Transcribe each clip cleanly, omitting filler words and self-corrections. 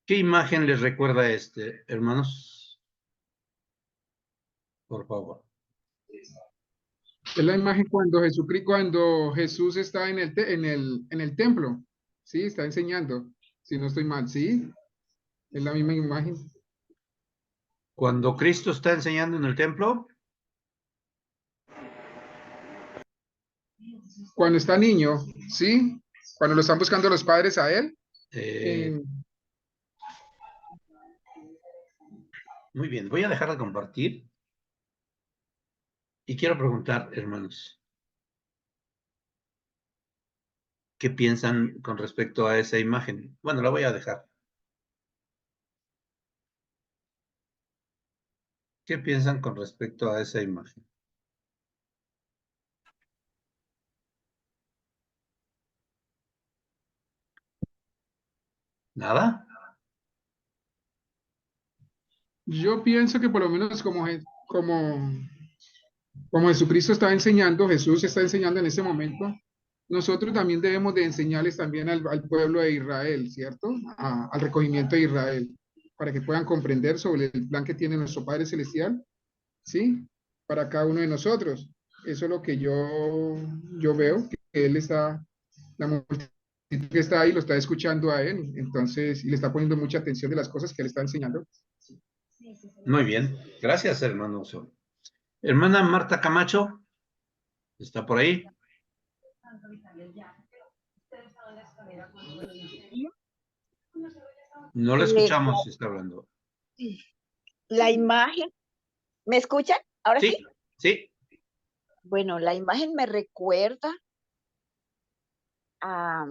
¿Qué imagen les recuerda hermanos? Por favor. Es la imagen cuando Jesús está en el templo, ¿sí? Está enseñando, si no estoy mal, ¿sí? Es la misma imagen. Cuando Cristo está enseñando en el templo. Cuando está niño, ¿sí? Cuando lo están buscando los padres a él. Eh, Muy bien, voy a dejar de compartir. Y quiero preguntar, hermanos, ¿qué piensan con respecto a esa imagen? Bueno, la voy a dejar. ¿Qué piensan con respecto a esa imagen? ¿Nada? Yo pienso que por lo menos como Jesucristo está enseñando, Jesús está enseñando en ese momento, nosotros también debemos de enseñarles también al pueblo de Israel, ¿cierto? Al recogimiento de Israel, para que puedan comprender sobre el plan que tiene nuestro Padre Celestial, ¿sí? Para cada uno de nosotros. Eso es lo que yo veo, que Él está, la multitud que está ahí lo está escuchando a Él, entonces, y le está poniendo mucha atención de las cosas que Él está enseñando. Muy bien. Gracias, hermano. Hermana Marta Camacho, ¿está por ahí? No le Eh, escuchamos si está hablando. la imagen, ¿me escuchan? ¿Ahora sí? Sí, sí. Bueno, la imagen me recuerda a,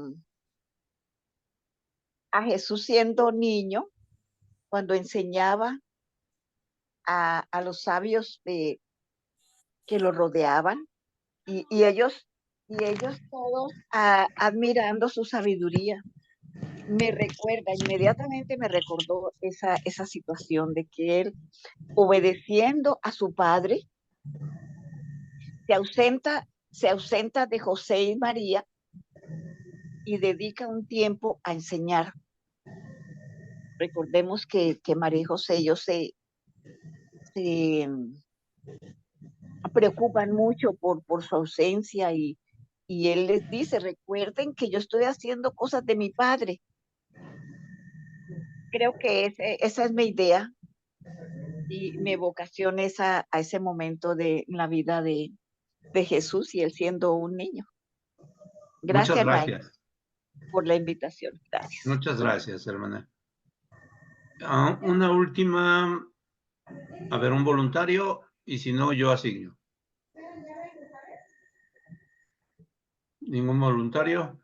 a Jesús siendo niño, cuando enseñaba a los sabios que lo rodeaban y y ellos todos admirando su sabiduría. Me recuerda, inmediatamente me recordó esa situación de que él, obedeciendo a su padre, se ausenta de José y María y dedica un tiempo a enseñar. Recordemos que María y José, ellos se preocupan mucho por su ausencia y él les dice, recuerden que yo estoy haciendo cosas de mi padre. Creo que esa es mi idea y mi vocación es a ese momento de la vida de Jesús y él siendo un niño. Muchas Gracias, maestro, gracias. por la invitación. Gracias. Muchas gracias, hermana. Una última, a ver, un voluntario, y si no, yo asigno. ¿Ningún voluntario?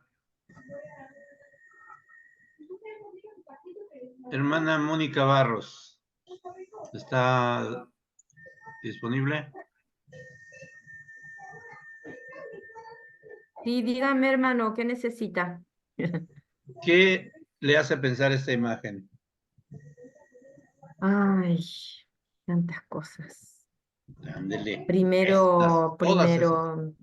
Hermana Mónica Barros, ¿está disponible? Sí, dígame, hermano, ¿qué necesita? ¿Qué le hace pensar esta imagen? Ay, tantas cosas. Ándele. Primero, Todas esas.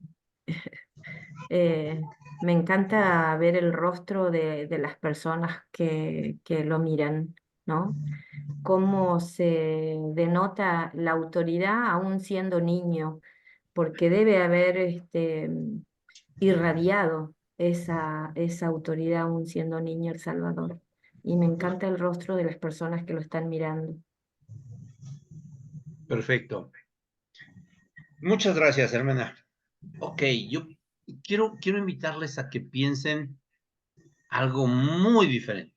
me encanta ver el rostro de las personas que lo miran, ¿no? Cómo se denota la autoridad aún siendo niño, porque debe haber irradiado esa autoridad aún siendo niño El Salvador. Y me encanta el rostro de las personas que lo están mirando. Perfecto. Muchas gracias, hermana. Ok, yo quiero invitarles a que piensen algo muy diferente.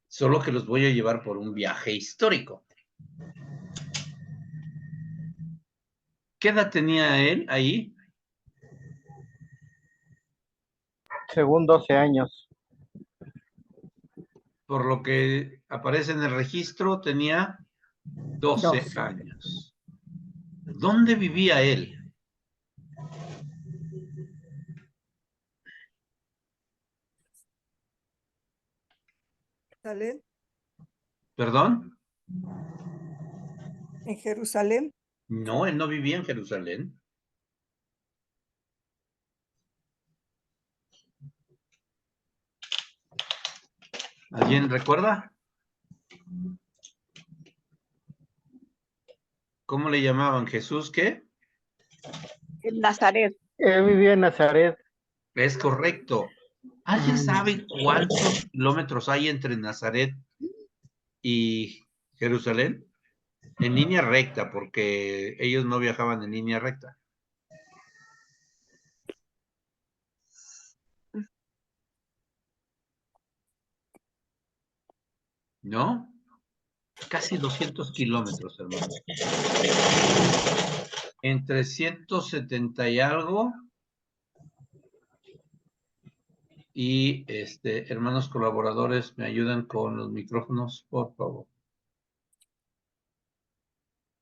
Solo que los voy a llevar por un viaje histórico. ¿Qué edad tenía él ahí? Según 12 años. Por lo que aparece en el registro, tenía 12 12. años. ¿Dónde vivía él? Jerusalén. ¿Perdón? En Jerusalén. No, él no vivía en Jerusalén. ¿Alguien recuerda? ¿Cómo le llamaban? ¿Jesús qué? En Nazaret. Él vivía en Nazaret. Es correcto. ¿Alguien sabe cuántos kilómetros hay entre Nazaret y Jerusalén? En línea recta, porque ellos no viajaban en línea recta. ¿No? Casi 200 kilómetros, hermano. Entre 170 y algo. Y hermanos colaboradores, me ayudan con los micrófonos, por favor.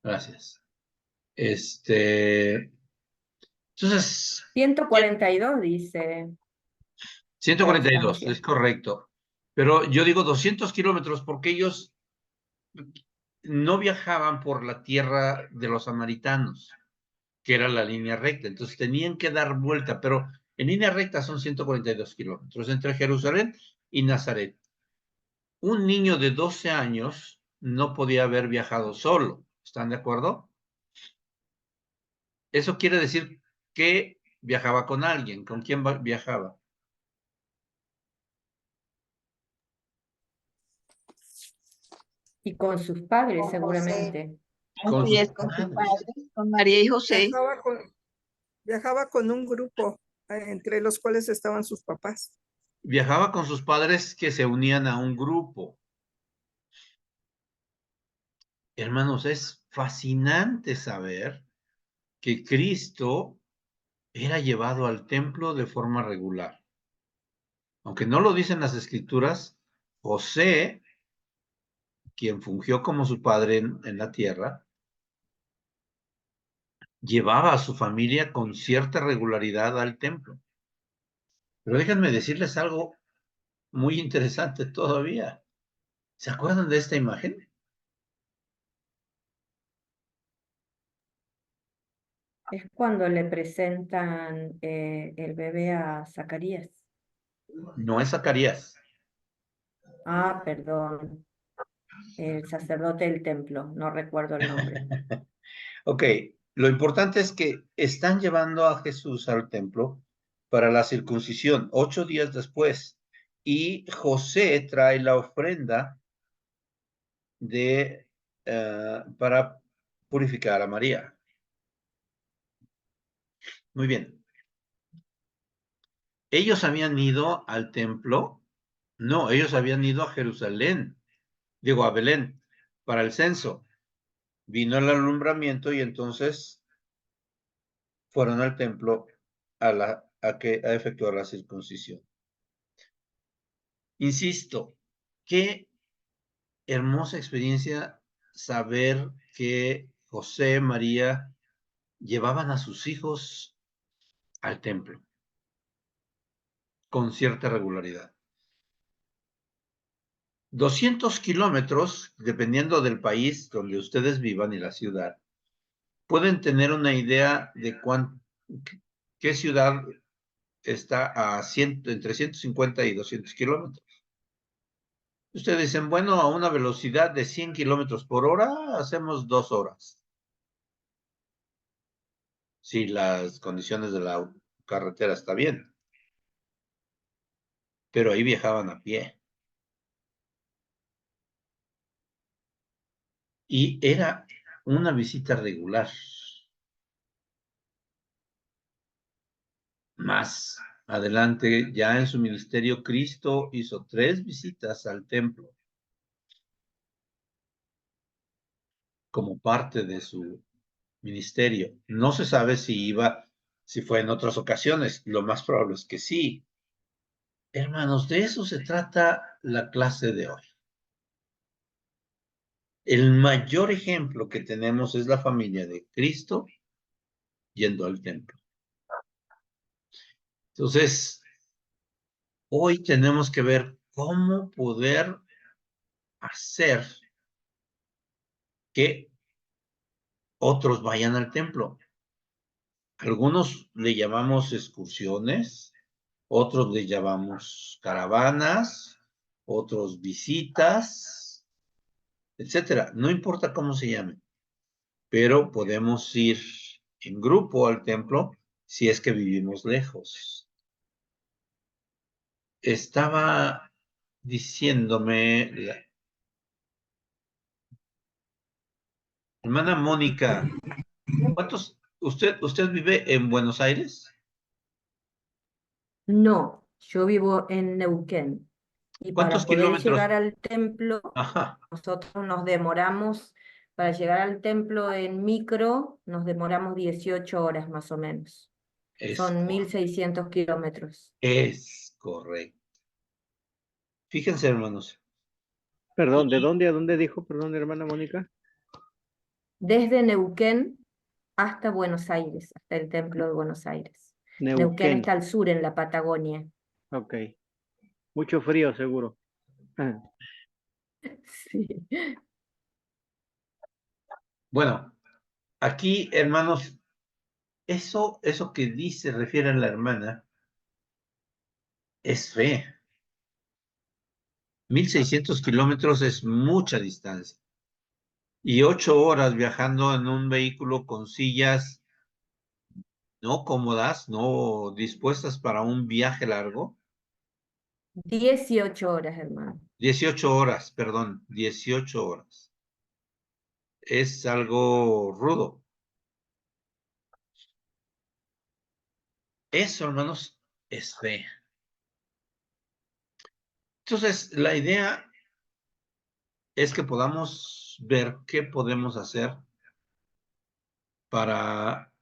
Gracias. Entonces, 142 dice 142, distancia. es correcto. Pero yo digo 200 kilómetros porque ellos no viajaban por la tierra de los samaritanos, que era la línea recta. Entonces tenían que dar vuelta, pero en línea recta son 142 kilómetros entre Jerusalén y Nazaret. Un niño de 12 años no podía haber viajado solo. ¿Están de acuerdo? Eso quiere decir que viajaba con alguien. ¿Con quién viajaba? Y con sus padres Con José. seguramente. Con Así es, sus con su padres. padre, con María y José. Viajaba con un grupo, entre los cuales estaban sus papás. Viajaba con sus padres que se unían a un grupo. Hermanos, es fascinante saber que Cristo era llevado al templo de forma regular. Aunque no lo dicen las escrituras, José, quien fungió como su padre en la tierra, llevaba a su familia con cierta regularidad al templo. Pero déjenme decirles algo muy interesante todavía. ¿Se acuerdan de esta imagen? Es cuando le presentan el bebé a Zacarías. No es Zacarías. Ah, perdón. El sacerdote del templo, no recuerdo el nombre. Ok, lo importante es que están llevando a Jesús al templo para la circuncisión 8 días después y José trae la ofrenda para purificar a María. Muy bien. ¿Ellos habían ido al templo? No, ellos habían ido a Jerusalén, digo a Belén, para el censo. Vino el alumbramiento y entonces fueron al templo a efectuar la circuncisión. Insisto, qué hermosa experiencia saber que José, María llevaban a sus hijos al templo con cierta regularidad. 200 kilómetros, dependiendo del país donde ustedes vivan y la ciudad, pueden tener una idea de qué ciudad está entre 150 y 200 kilómetros. Ustedes dicen, bueno, a una velocidad de 100 kilómetros por hora, hacemos 2 horas. Si las condiciones de la carretera está bien. Pero ahí viajaban a pie. Y era una visita regular. Más adelante, ya en su ministerio, Cristo hizo 3 visitas al templo como parte de su ministerio. No se sabe si fue en otras ocasiones. Lo más probable es que sí. Hermanos, de eso se trata la clase de hoy. El mayor ejemplo que tenemos es la familia de Cristo yendo al templo. Entonces, hoy tenemos que ver cómo poder hacer que otros vayan al templo. Algunos le llamamos excursiones, otros le llamamos caravanas, otros visitas, etcétera. No importa cómo se llame, pero podemos ir en grupo al templo si es que vivimos lejos. Estaba diciéndome la hermana Mónica, ¿usted vive en Buenos Aires? No, yo vivo en Neuquén y ¿Cuántos para poder kilómetros? llegar al templo, Ajá, nosotros nos demoramos, para llegar al templo en micro, nos demoramos 18 horas más o menos. es, Son 1.600 kilómetros. es correcto. Fíjense, hermanos. Perdón, ¿de dónde a dónde dijo? Perdón, hermana Mónica. Desde Neuquén hasta Buenos Aires, hasta el templo de Buenos Aires. Neuquén Neuquén. está al sur, en la Patagonia. Ok. Mucho frío, seguro. Sí. Bueno, aquí, hermanos, eso que dice, refiere a la hermana, es fe. 1.600 kilómetros es mucha distancia. Y 8 horas viajando en un vehículo con sillas no cómodas, no dispuestas para un viaje largo. 18 horas, hermano. 18 horas, perdón, 18 horas. Es algo rudo. Eso, hermanos, es fe. Entonces, la idea es que podamos ver qué podemos hacer para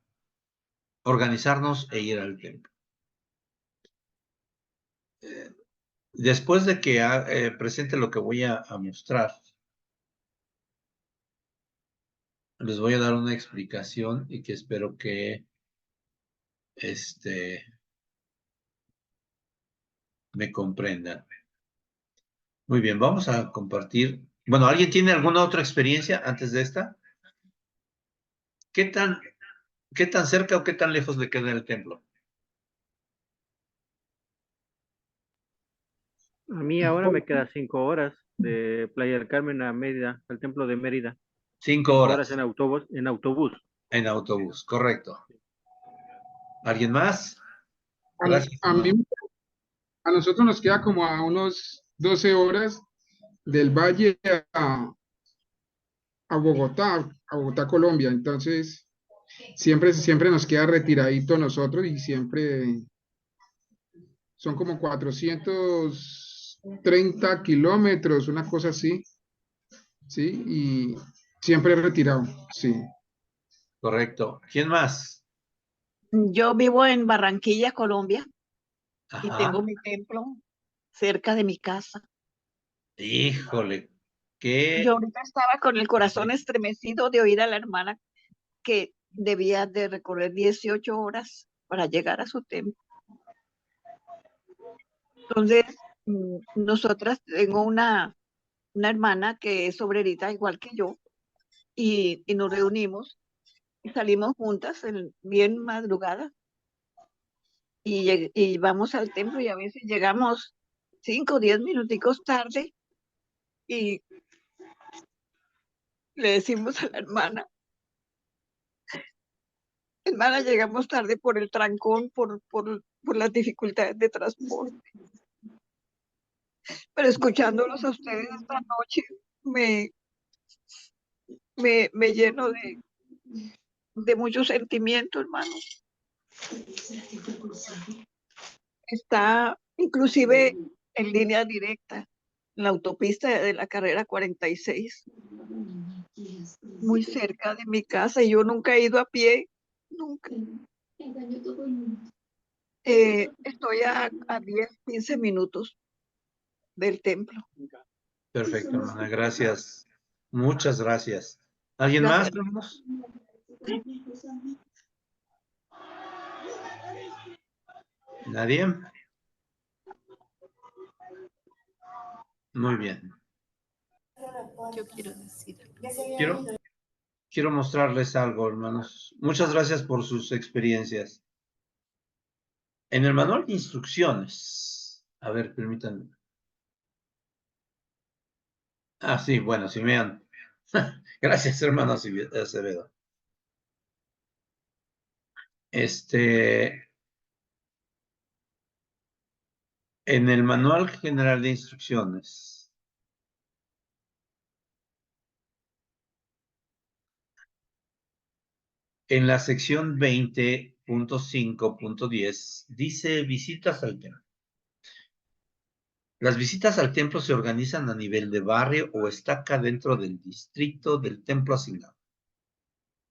organizarnos e ir al templo. Después de que presente lo que voy a mostrar, les voy a dar una explicación y que espero que me comprendan. Muy bien, vamos a compartir. Bueno, ¿alguien tiene alguna otra experiencia antes de esta? ¿Qué tan cerca o qué tan lejos le queda el templo? A mí ahora me queda 5 horas de Playa del Carmen a Mérida, al templo de Mérida. 5 5 horas horas en autobús. en autobús, correcto. ¿Alguien más? Gracias, A mí, hermano. a nosotros nos queda como a unos 12 horas del Valle a Bogotá, Colombia. Entonces, siempre nos queda retiradito nosotros y siempre son como 430 kilómetros, una cosa así, ¿sí? Y siempre retirado, sí. Correcto. ¿Quién más? Yo vivo en Barranquilla, Colombia, y tengo Ajá. mi templo cerca de mi casa. Híjole, Yo qué ahorita estaba con el corazón estremecido de oír a la hermana que debía de recorrer 18 horas para llegar a su templo. Entonces, nosotras, tengo una hermana que es obrerita igual que yo, y nos reunimos y salimos juntas bien madrugada y vamos al templo y a veces llegamos 5 o 10 minuticos tarde y le decimos a la hermana, llegamos tarde por el trancón, por las dificultades de transporte, pero escuchándolos a ustedes esta noche me, me lleno de mucho sentimiento, hermano. Está inclusive en línea directa, en la autopista de la carrera 46, muy cerca de mi casa, y yo nunca he ido a pie, nunca. Estoy a 10, 15 minutos del templo. perfecto, hermana. Gracias. Muchas gracias. ¿Alguien más, Gracias. hermanos? ¿Nadie? Muy bien. Yo quiero decir. Quiero mostrarles algo, hermanos. Muchas gracias por sus experiencias. En el manual de instrucciones, a ver, permítanme. Ah, sí, bueno, Simeón. Gracias, hermano Acevedo. En el Manual General de Instrucciones, en la sección 20.5.10, dice visitas al templo. Las visitas al templo se organizan a nivel de barrio o estaca dentro del distrito del templo asignado.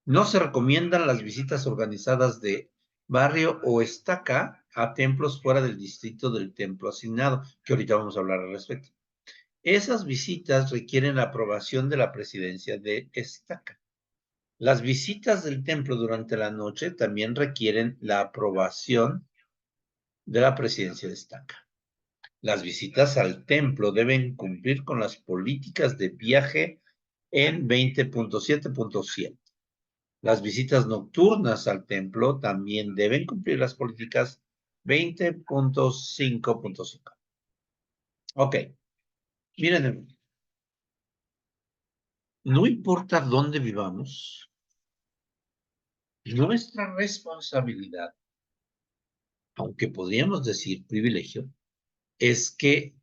No se recomiendan las visitas organizadas de barrio o estaca a templos fuera del distrito del templo asignado, que ahorita vamos a hablar al respecto. Esas visitas requieren la aprobación de la presidencia de estaca. Las visitas del templo durante la noche también requieren la aprobación de la presidencia de estaca. Las visitas al templo deben cumplir con las políticas de viaje en 20.7.7. Las visitas nocturnas al templo también deben cumplir las políticas 20.5.5. Ok, miren, no importa dónde vivamos, nuestra responsabilidad, aunque podríamos decir privilegio, es que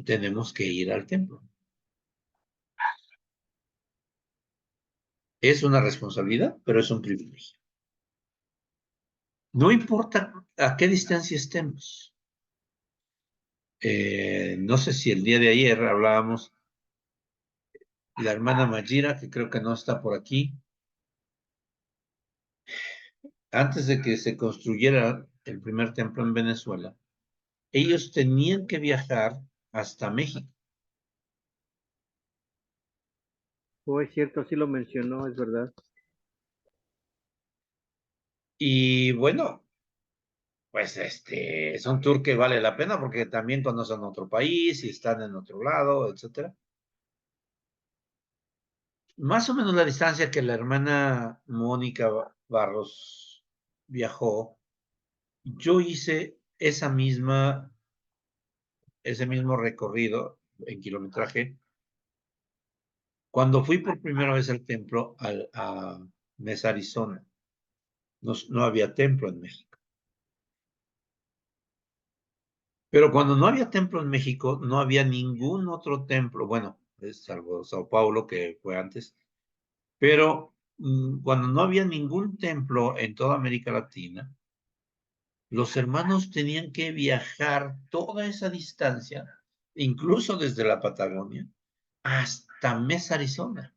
tenemos que ir al templo. Es una responsabilidad, pero es un privilegio. No importa a qué distancia estemos. No sé si el día de ayer hablábamos, la hermana Mayira, que creo que no está por aquí, antes de que se construyera el primer templo en Venezuela, ellos tenían que viajar hasta México. Oh, es cierto, sí lo mencionó, es verdad. Y bueno, pues es un tour que vale la pena porque también conocen otro país y están en otro lado, etcétera. Más o menos la distancia que la hermana Mónica Barros viajó, yo hice ese mismo recorrido en kilometraje cuando fui por primera vez al templo a Mesa, Arizona. No había templo en México. Pero cuando no había templo en México, no había ningún otro templo, bueno, salvo Sao Paulo, que fue antes, pero cuando no había ningún templo en toda América Latina, los hermanos tenían que viajar toda esa distancia, incluso desde la Patagonia, hasta Mesa, Arizona.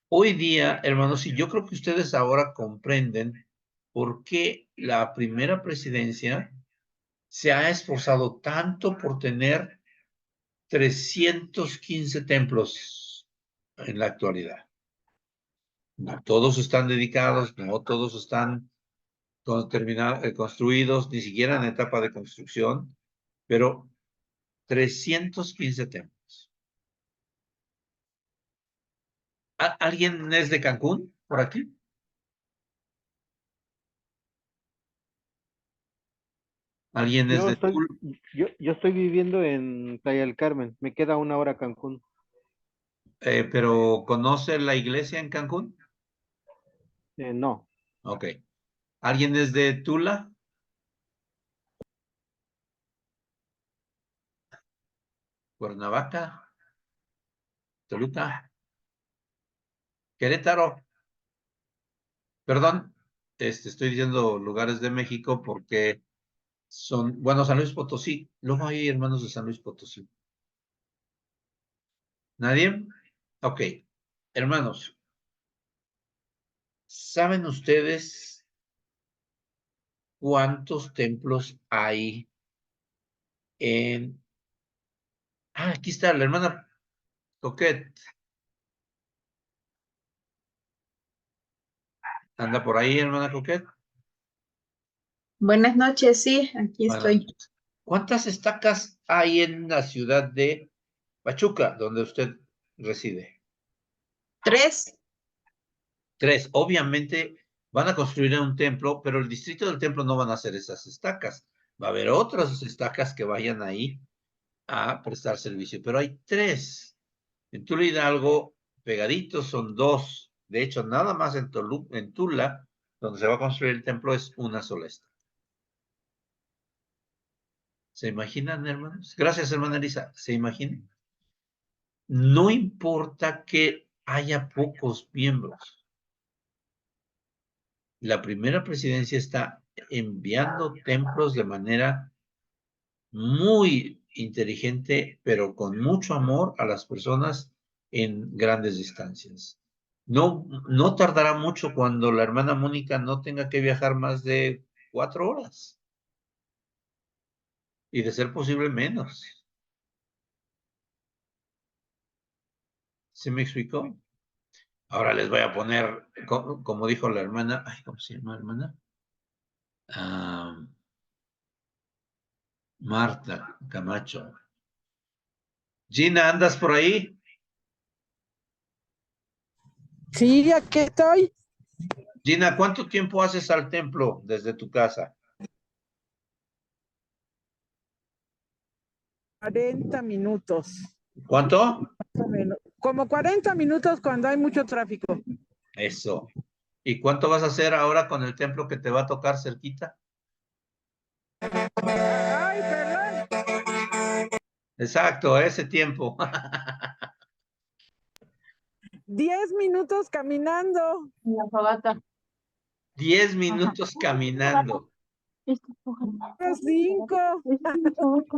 Hoy día, hermanos, y yo creo que ustedes ahora comprenden por qué la primera presidencia se ha esforzado tanto por tener 315 templos en la actualidad. No todos están dedicados, no todos están construidos, ni siquiera en etapa de construcción, pero 315 templos. ¿Alguien es de Cancún por aquí? ¿Alguien es Yo de estoy, Tula? yo estoy viviendo en Playa del Carmen, me queda 1 hora a Cancún. Pero ¿conoce la iglesia en Cancún? No, Ok. ¿Alguien es de Tula? ¿Cuernavaca? ¿Toluca? ¿Querétaro? Perdón, estoy diciendo lugares de México porque bueno, San Luis Potosí. Luego hay hermanos de San Luis Potosí. ¿Nadie? Ok. Hermanos, ¿saben ustedes cuántos templos hay en... Ah, aquí está la hermana Coquette. ¿Anda por ahí, hermana Coquette? Buenas noches, sí, aquí Buenas estoy. noches. ¿Cuántas estacas hay en la ciudad de Pachuca, donde usted reside? 3. 3. Obviamente van a construir un templo, pero el distrito del templo no van a hacer esas estacas. Va a haber otras estacas que vayan ahí a prestar servicio, pero hay 3. En Tula Hidalgo, pegaditos son 2. De hecho, nada más en Tula, donde se va a construir el templo, es una sola estaca. ¿Se imaginan, hermanos? Gracias, hermana Elisa. ¿Se imaginan? No importa que haya pocos miembros. La primera presidencia está enviando templos de manera muy inteligente, pero con mucho amor a las personas en grandes distancias. No tardará mucho cuando la hermana Mónica no tenga que viajar más de 4 horas. Y de ser posible menos. ¿Se me explicó? Ahora les voy a poner, como dijo la hermana, ay, ¿cómo se llama, hermana? Marta Camacho. Gina, ¿andas por ahí? Sí, aquí estoy. Gina, ¿cuánto tiempo haces al templo desde tu casa? 40 minutos. ¿Cuánto? Más o menos. Como 40 minutos cuando hay mucho tráfico. Eso. ¿Y cuánto vas a hacer ahora con el templo que te va a tocar cerquita? Ay, perdón. Exacto, ese tiempo. 10 minutos caminando. La fogata. 10 minutos caminando. 5.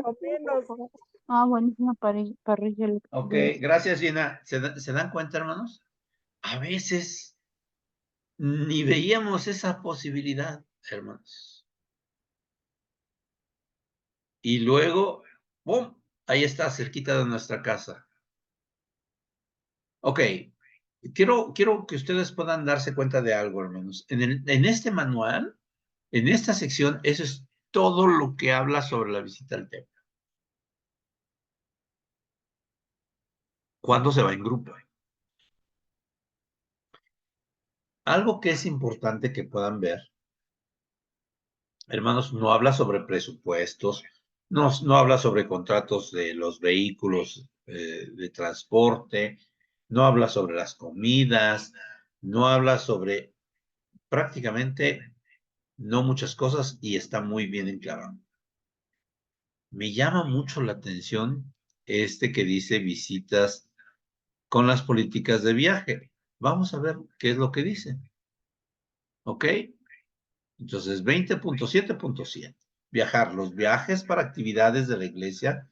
O menos. Ah, buenísima parrilla. Ok, gracias, Gina. ¿Se dan cuenta, hermanos? A veces ni veíamos esa posibilidad, hermanos. Y luego, ¡bum! Ahí está, cerquita de nuestra casa. Ok, quiero que ustedes puedan darse cuenta de algo, hermanos. En este manual, en esta sección, eso es todo lo que habla sobre la visita al templo. ¿Cuándo se va en grupo? Algo que es importante que puedan ver, hermanos, no habla sobre presupuestos, no habla sobre contratos de los vehículos de transporte, no habla sobre las comidas, no habla sobre prácticamente no muchas cosas y está muy bien enclavado. Me llama mucho la atención que dice visitas con las políticas de viaje. Vamos a ver qué es lo que dice. ¿Ok? Entonces, 20.7.7. Viajar. Los viajes para actividades de la iglesia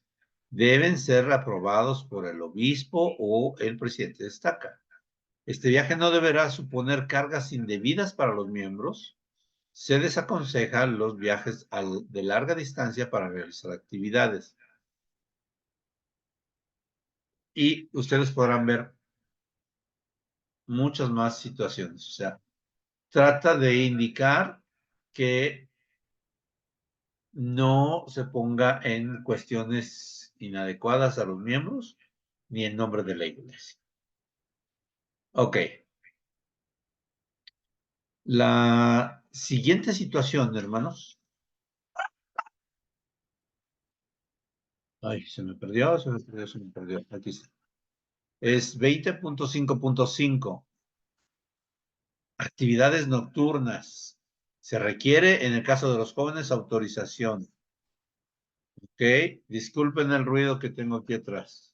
deben ser aprobados por el obispo o el presidente de estaca. Este viaje no deberá suponer cargas indebidas para los miembros. Se desaconseja los viajes de larga distancia para realizar actividades. Y ustedes podrán ver muchas más situaciones. O sea, trata de indicar que no se ponga en cuestiones inadecuadas a los miembros ni en nombre de la iglesia. Ok. La siguiente situación, hermanos. Ay, se me perdió. Aquí está. Es 20.5.5. Actividades nocturnas. Se requiere, en el caso de los jóvenes, autorización. Ok, disculpen el ruido que tengo aquí atrás.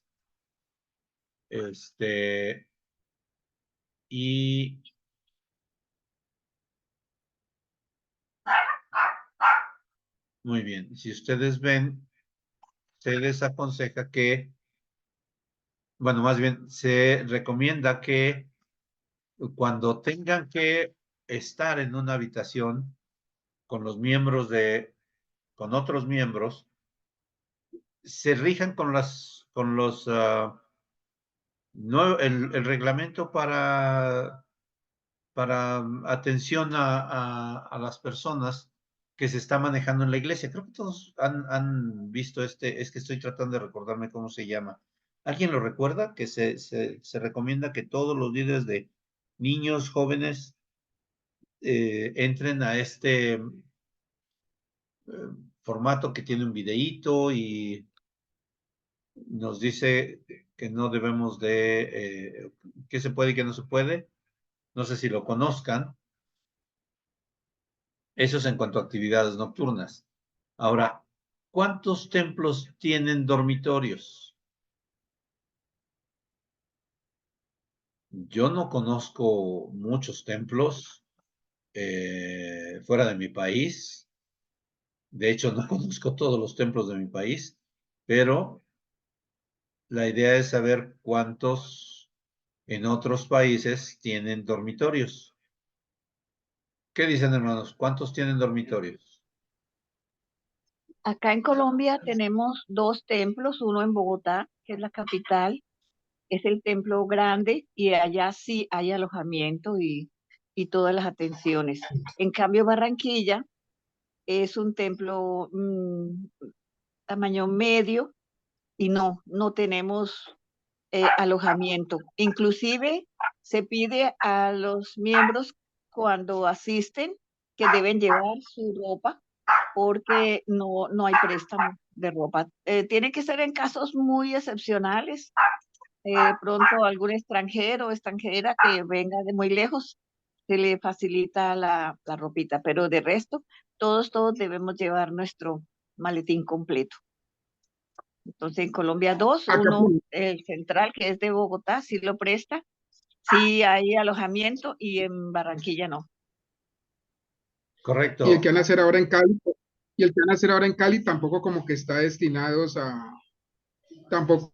Y muy bien, si ustedes ven, se les aconseja que, bueno, más bien, se recomienda que cuando tengan que estar en una habitación con los miembros con otros miembros, se rijan con el reglamento para atención a las personas que se está manejando en la iglesia. Creo que todos han visto es que estoy tratando de recordarme cómo se llama. ¿Alguien lo recuerda? Que se recomienda que todos los líderes de niños, jóvenes, entren a este formato que tiene un videíto y nos dice que no debemos de, qué se puede y qué no se puede. No sé si lo conozcan. Eso es en cuanto a actividades nocturnas. Ahora, ¿cuántos templos tienen dormitorios? Yo no conozco muchos templos fuera de mi país. De hecho, no conozco todos los templos de mi país, pero la idea es saber cuántos en otros países tienen dormitorios. ¿Qué dicen, hermanos? ¿Cuántos tienen dormitorios? Acá en Colombia tenemos 2 templos, uno en Bogotá, que es la capital, es el templo grande y allá sí hay alojamiento y todas las atenciones. En cambio, Barranquilla es un templo tamaño medio y no tenemos alojamiento. Inclusive se pide a los miembros cuando asisten que deben llevar su ropa porque no hay préstamo de ropa. Tiene que ser en casos muy excepcionales. Pronto algún extranjero o extranjera que venga de muy lejos, se le facilita la ropita, pero de resto, todos debemos llevar nuestro maletín completo. Entonces, en Colombia 2, Acá, uno, el central, que es de Bogotá, sí lo presta, sí hay alojamiento, y en Barranquilla no. y el Correcto. que van a hacer ahora en Cali, y el que van a hacer ahora en Cali tampoco como que está destinados a, tampoco,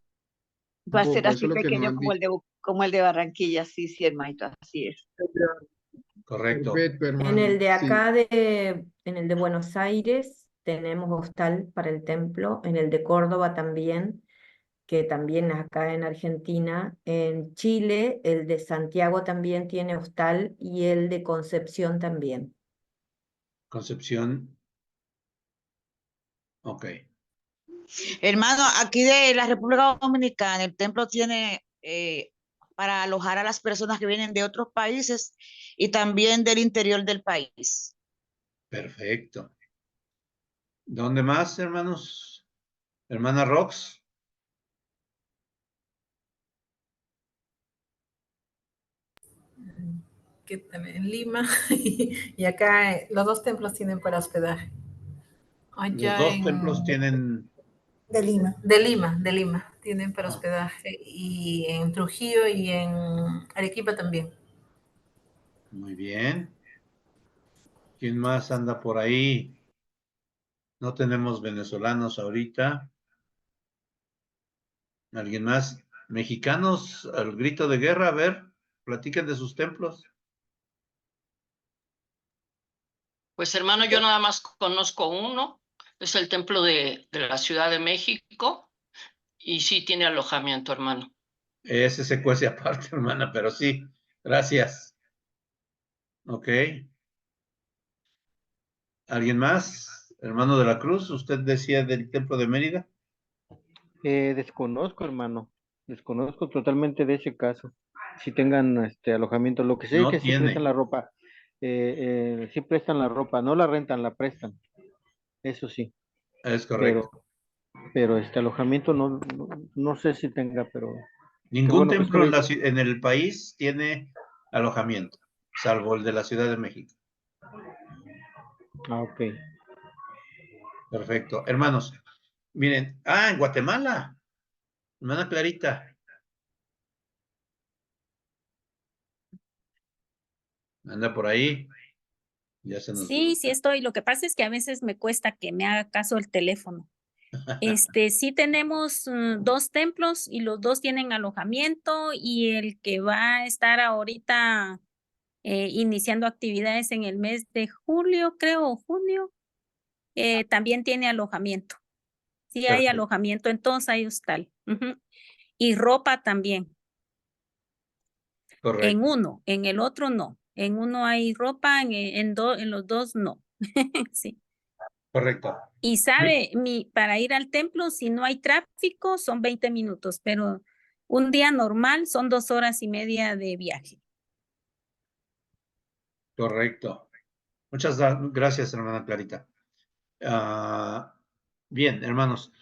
Va a ser eso así es lo que nos pequeño han dicho. como el de Barranquilla, sí, hermanito, así es. Correcto. Perfecto, En hermano. el de Sí. acá, en el de Buenos Aires, tenemos hostal para el templo. En el de Córdoba también, que también es acá en Argentina. En Chile, el de Santiago también tiene hostal y el de Concepción también. Concepción. Ok. Hermano, aquí de la República Dominicana, el templo tiene para alojar a las personas que vienen de otros países y también del interior del país. Perfecto. ¿Dónde más, hermanos? Hermana Rox. Que también en Lima y acá los 2 templos tienen para hospedaje. Los Allá 2 templos tienen. de Lima tienen para hospedaje y en Trujillo y en Arequipa también. Muy bien. ¿Quién más anda por ahí? No tenemos venezolanos ahorita. ¿Alguien más? Mexicanos al grito de guerra, a ver, platiquen de sus templos. Pues hermano, yo nada más conozco uno, es el templo de la Ciudad de México, y sí tiene alojamiento, hermano. Ese se cuece aparte, hermana, pero sí, gracias. Ok. ¿Alguien más? Hermano de la Cruz, usted decía del templo de Mérida. Desconozco, hermano. Desconozco totalmente de ese caso. Si tengan alojamiento, lo que sé es No que sí prestan tiene. la ropa. Sí prestan la ropa, no la rentan, la prestan. Eso sí. Es correcto. Pero este alojamiento no sé si tenga, pero qué Ningún bueno que templo estuve. en el país tiene alojamiento, salvo el de la Ciudad de México. Ah, ok. Perfecto. Hermanos, miren, en Guatemala, hermana Clarita. Anda por ahí. Ya se nos... Sí, sí estoy. Lo que pasa es que a veces me cuesta que me haga caso el teléfono. Sí tenemos 2 templos y los 2 tienen alojamiento, y el que va a estar ahorita iniciando actividades en el mes de julio, creo, o junio, también tiene alojamiento. Sí hay Perfecto. alojamiento, entonces hay hostal. Y ropa también. Correcto. En uno, en el otro no. En uno hay ropa, en los 2 no. Sí. Correcto. Y sabe, para ir al templo, si no hay tráfico, son 20 minutos, pero un día normal son 2 horas y media de viaje. Correcto. Muchas gracias, hermana Clarita. Bien, hermanos,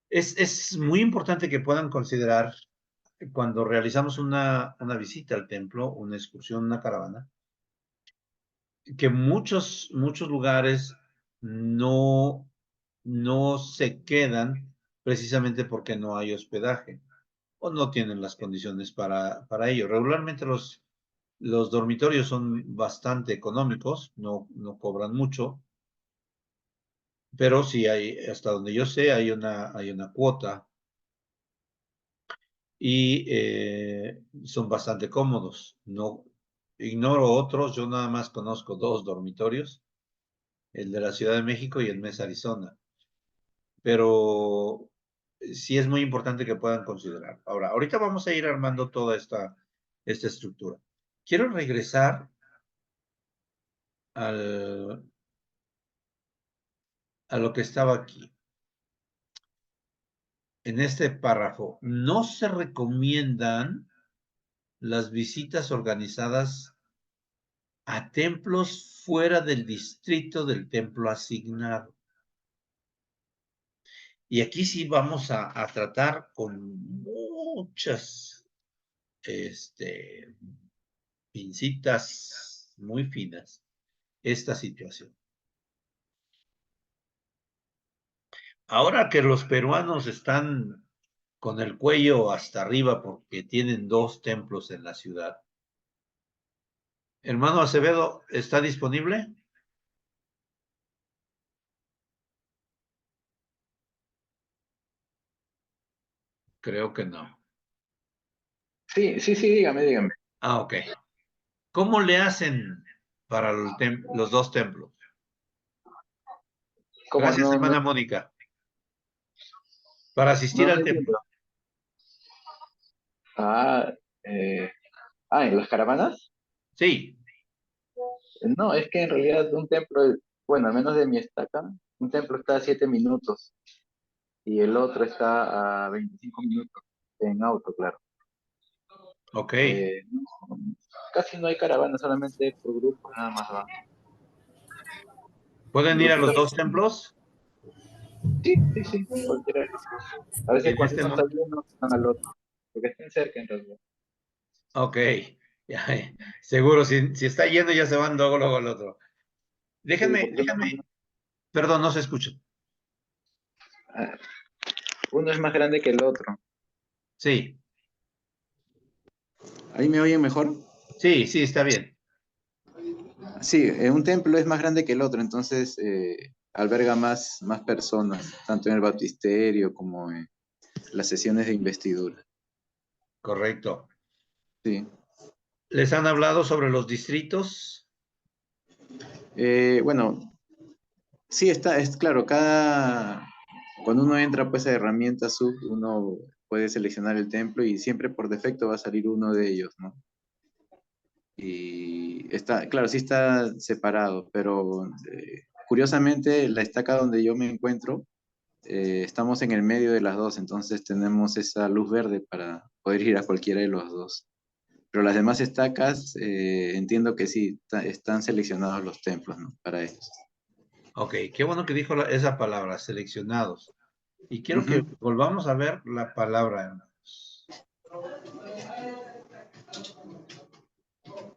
es muy importante que puedan considerar cuando realizamos una visita al templo, una excursión, una caravana, que muchos lugares no se quedan precisamente porque no hay hospedaje o no tienen las condiciones para ello. Regularmente los dormitorios son bastante económicos, no cobran mucho, pero sí hay, hasta donde yo sé, hay una cuota y son bastante cómodos. No ignoro otros, yo nada más conozco 2 dormitorios, el de la Ciudad de México y el Mesa, Arizona. Pero sí es muy importante que puedan considerar. Ahora, ahorita vamos a ir armando toda esta estructura. Quiero regresar a lo que estaba aquí. En este párrafo, no se recomiendan las visitas organizadas a templos fuera del distrito del templo asignado. Y aquí sí vamos a tratar con muchas pincitas muy finas esta situación. Ahora que los peruanos están con el cuello hasta arriba porque tienen 2 templos en la ciudad. Hermano Acevedo, ¿está disponible? Creo que no. Sí, dígame. Ah, ok. ¿Cómo le hacen para los 2 templos? ¿Cómo Gracias, no? hermana Mónica. Para asistir al templo. ¿En las caravanas? Sí. No, es que en realidad un templo, bueno, al menos de mi estaca, un templo está a 7 minutos y el otro está a 25 minutos en auto, claro. Ok. Casi no hay caravanas, solamente por grupos nada más va. ¿Pueden ir a los 2 templos? Sí, cualquiera. A veces En cuando este uno está lleno, van al otro, porque estén cerca en realidad. Ok. Ya, seguro, si está yendo ya se van luego al otro. Déjenme. Perdón, no se escucha. Uno es más grande que el otro. Sí. ¿Ahí me oyen mejor? Sí, está bien. Sí, un templo es más grande que el otro, entonces alberga más personas, tanto en el baptisterio como en las sesiones de investidura. Correcto. Sí. ¿Les han hablado sobre los distritos? Bueno, sí, es claro, cuando uno entra pues a herramientas sub, uno puede seleccionar el templo y siempre por defecto va a salir uno de ellos, ¿no? Y está, claro, sí está separado, pero curiosamente la estaca donde yo me encuentro, estamos en el medio de las dos, entonces tenemos esa luz verde para poder ir a cualquiera de los dos. Pero las demás estacas, entiendo que sí, están seleccionados los templos, ¿no? Para ellos. Ok, qué bueno que dijo esa palabra, seleccionados. Y quiero que volvamos a ver la palabra, hermanos.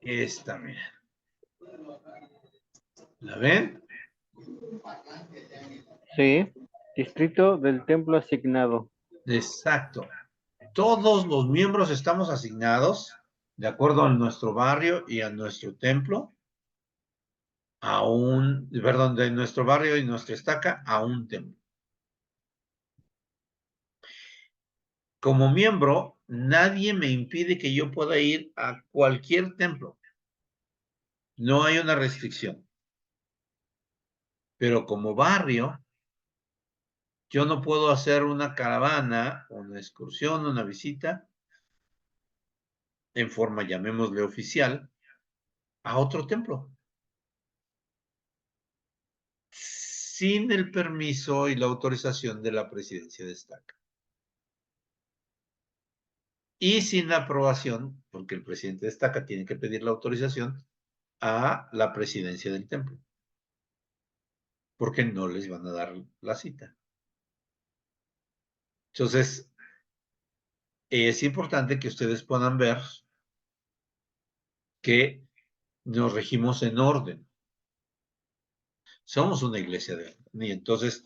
Esta, mira. ¿La ven? Sí, distrito del templo asignado. Exacto. Todos los miembros estamos asignados, de acuerdo a nuestro barrio y a nuestro templo, de nuestro barrio y nuestra estaca a un templo. Como miembro, nadie me impide que yo pueda ir a cualquier templo. No hay una restricción. Pero como barrio, yo no puedo hacer una caravana, una excursión, una visita en forma, llamémosle oficial, a otro templo. Sin el permiso y la autorización de la presidencia de estaca. Y sin la aprobación, porque el presidente de estaca tiene que pedir la autorización a la presidencia del templo, porque no les van a dar la cita. Entonces, es importante que ustedes puedan ver que nos regimos en orden. Somos una iglesia de orden. Y entonces,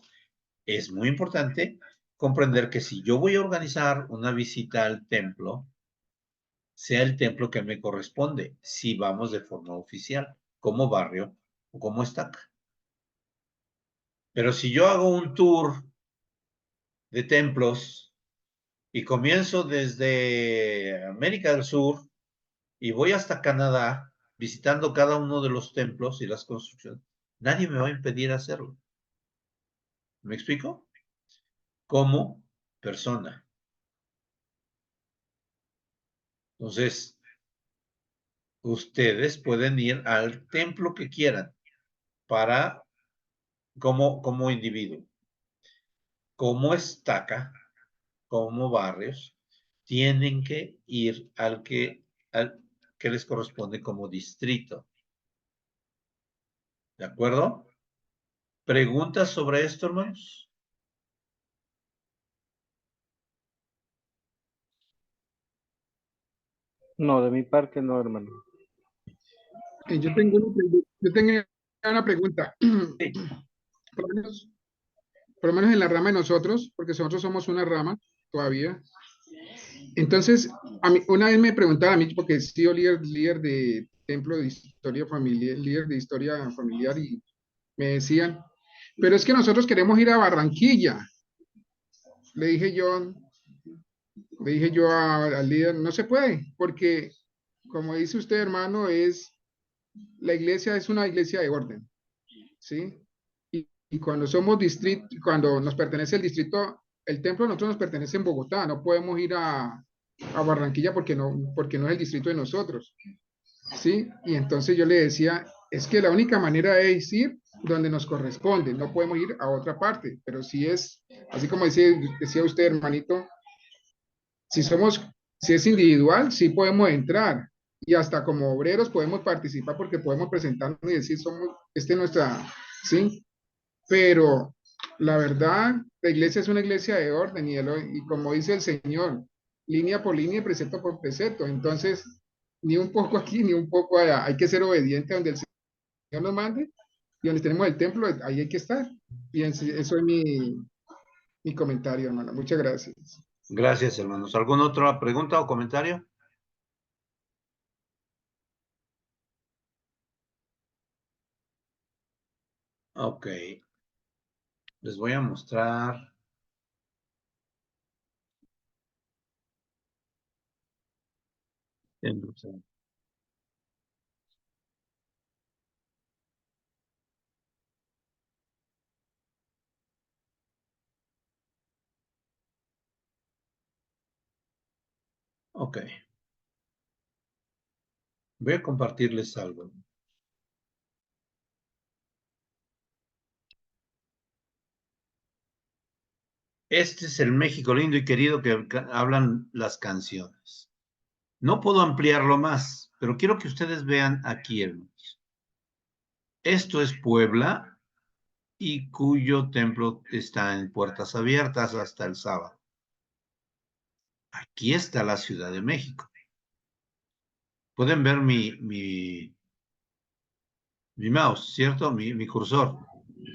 es muy importante comprender que si yo voy a organizar una visita al templo, sea el templo que me corresponde, si vamos de forma oficial, como barrio o como estaca. Pero si yo hago un tour de templos y comienzo desde América del Sur y voy hasta Canadá, visitando cada uno de los templos y las construcciones, nadie me va a impedir hacerlo. ¿Me explico? Como persona. Entonces, ustedes pueden ir al templo que quieran para como individuo, como estaca, como barrios, tienen que ir al que les corresponde como distrito. ¿De acuerdo? ¿Preguntas sobre esto, hermanos? No, de mi parte no, hermano. Yo tengo una pregunta. Sí. Por lo menos en la rama de nosotros, porque nosotros somos una rama todavía. Entonces, a mí, una vez me preguntaron a mí, porque he sido líder de templo de historia familiar, líder de historia familiar, y me decían, pero es que nosotros queremos ir a Barranquilla. Le dije yo, al líder, no se puede, porque como dice usted, hermano, la iglesia es una iglesia de orden, ¿sí? Y cuando somos distrito, cuando nos pertenece el distrito, el templo a nosotros nos pertenece en Bogotá, no podemos ir a Barranquilla porque no es el distrito de nosotros, ¿sí? Y entonces yo le decía, es que la única manera es ir donde nos corresponde, no podemos ir a otra parte, pero si es, así como decía usted, hermanito, si es individual, sí podemos entrar y hasta como obreros podemos participar porque podemos presentarnos y decir, esta es nuestra, ¿sí? Pero la verdad, la iglesia es una iglesia de orden y como dice el Señor, línea por línea y precepto por precepto. Entonces, ni un poco aquí, ni un poco allá. Hay que ser obediente donde el Señor nos mande y donde tenemos el templo, ahí hay que estar. Y eso es mi comentario, hermano. Muchas gracias. Gracias, hermanos. ¿Alguna otra pregunta o comentario? Ok. Les voy a mostrar. Ok. Voy a compartirles algo. Este es el México lindo y querido que hablan las canciones. No puedo ampliarlo más, pero quiero que ustedes vean aquí, hermanos. Esto es Puebla y cuyo templo está en puertas abiertas hasta el sábado. Aquí está la Ciudad de México. Pueden ver mi mouse, ¿cierto? Mi cursor.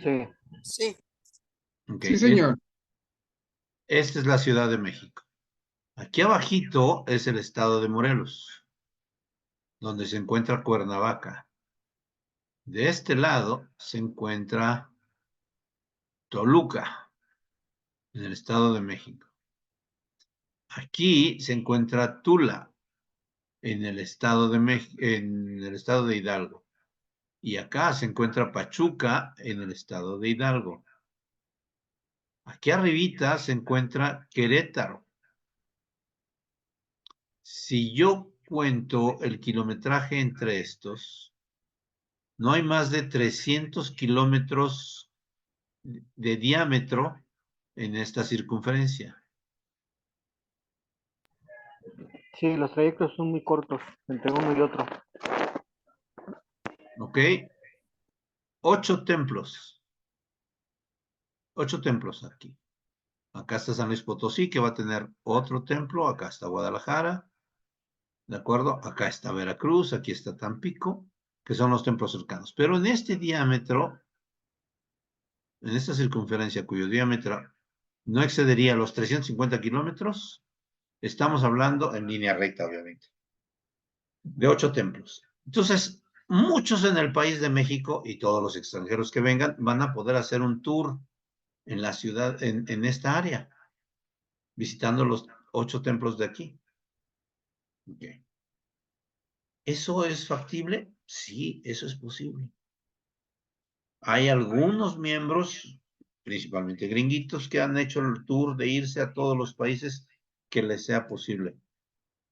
Sí. Sí. Okay. Sí, señor. Esta es la Ciudad de México. Aquí abajito es el estado de Morelos, donde se encuentra Cuernavaca. De este lado se encuentra Toluca, en el estado de México. Aquí se encuentra Tula, en el estado de Hidalgo. Y acá se encuentra Pachuca, en el estado de Hidalgo. Aquí arribita se encuentra Querétaro. Si yo cuento el kilometraje entre estos, no hay más de 300 kilómetros de diámetro en esta circunferencia. Sí, los trayectos son muy cortos entre uno y otro. ¿Ok? 8 templos. 8 templos aquí. Acá está San Luis Potosí, que va a tener otro templo. Acá está Guadalajara. ¿De acuerdo? Acá está Veracruz, aquí está Tampico, que son los templos cercanos. Pero en este diámetro, en esta circunferencia cuyo diámetro no excedería los 350 kilómetros, estamos hablando en línea recta, obviamente, de 8 templos. Entonces, muchos en el país de México y todos los extranjeros que vengan van a poder hacer un tour en la ciudad, en esta área, visitando los 8 templos de aquí. Okay. ¿Eso es factible? Sí, eso es posible. Hay algunos miembros, principalmente gringuitos, que han hecho el tour de irse a todos los países que les sea posible.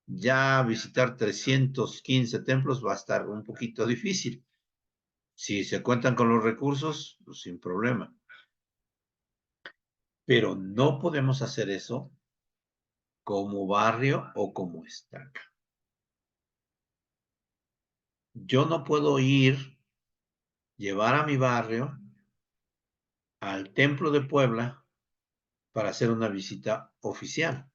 Ya visitar 315 templos va a estar un poquito difícil. Si se cuentan con los recursos, pues sin problema. Pero no podemos hacer eso como barrio o como estaca. Yo no puedo llevar a mi barrio al Templo de Puebla para hacer una visita oficial.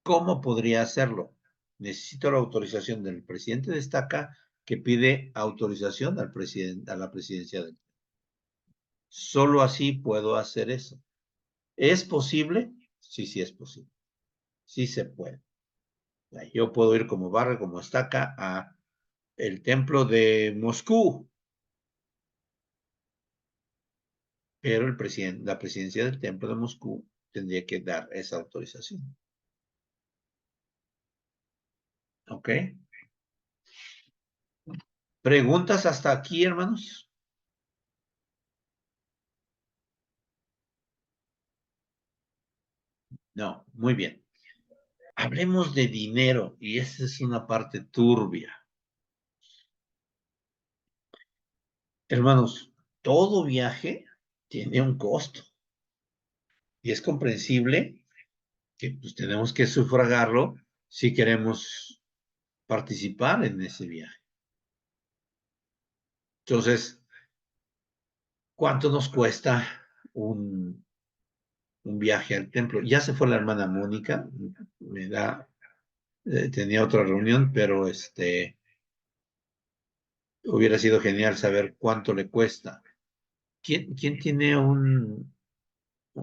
¿Cómo podría hacerlo? Necesito la autorización del presidente de estaca, que pide autorización al presidente, a la presidencia del. Solo así puedo hacer eso. ¿Es posible? Sí, sí es posible. Sí se puede. Yo puedo ir como barrio, como estaca, a el templo de Moscú, pero la presidencia del templo de Moscú tendría que dar esa autorización. ¿Ok? ¿Preguntas hasta aquí, hermanos? No, muy bien. Hablemos de dinero, y esa es una parte turbia. Hermanos, todo viaje tiene un costo. Y es comprensible que pues, tenemos que sufragarlo si queremos participar en ese viaje. Entonces, ¿cuánto nos cuesta un viaje al templo? Ya se fue la hermana Mónica, tenía otra reunión, pero hubiera sido genial saber cuánto le cuesta. ¿Quién tiene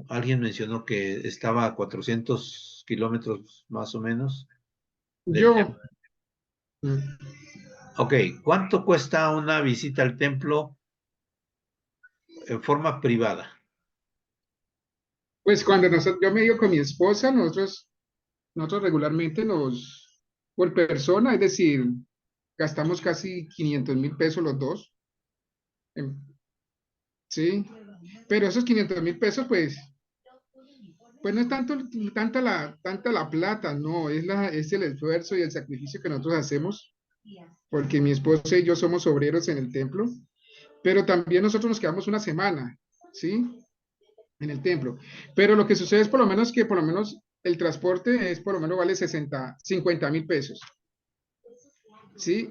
alguien mencionó que estaba a 400 kilómetros más o menos del Yo, templo? Ok, ¿cuánto cuesta una visita al templo en forma privada? pues cuando yo me digo con mi esposa, nosotros regularmente por persona, es decir, gastamos casi 500.000 pesos los dos. Sí, pero esos 500.000 pesos, pues no es tanta la plata, no, es el esfuerzo y el sacrificio que nosotros hacemos, porque mi esposa y yo somos obreros en el templo, pero también nosotros nos quedamos una semana, ¿sí? En el templo. Pero lo que sucede es por lo menos que el transporte por lo menos vale 50.000 pesos, ¿sí?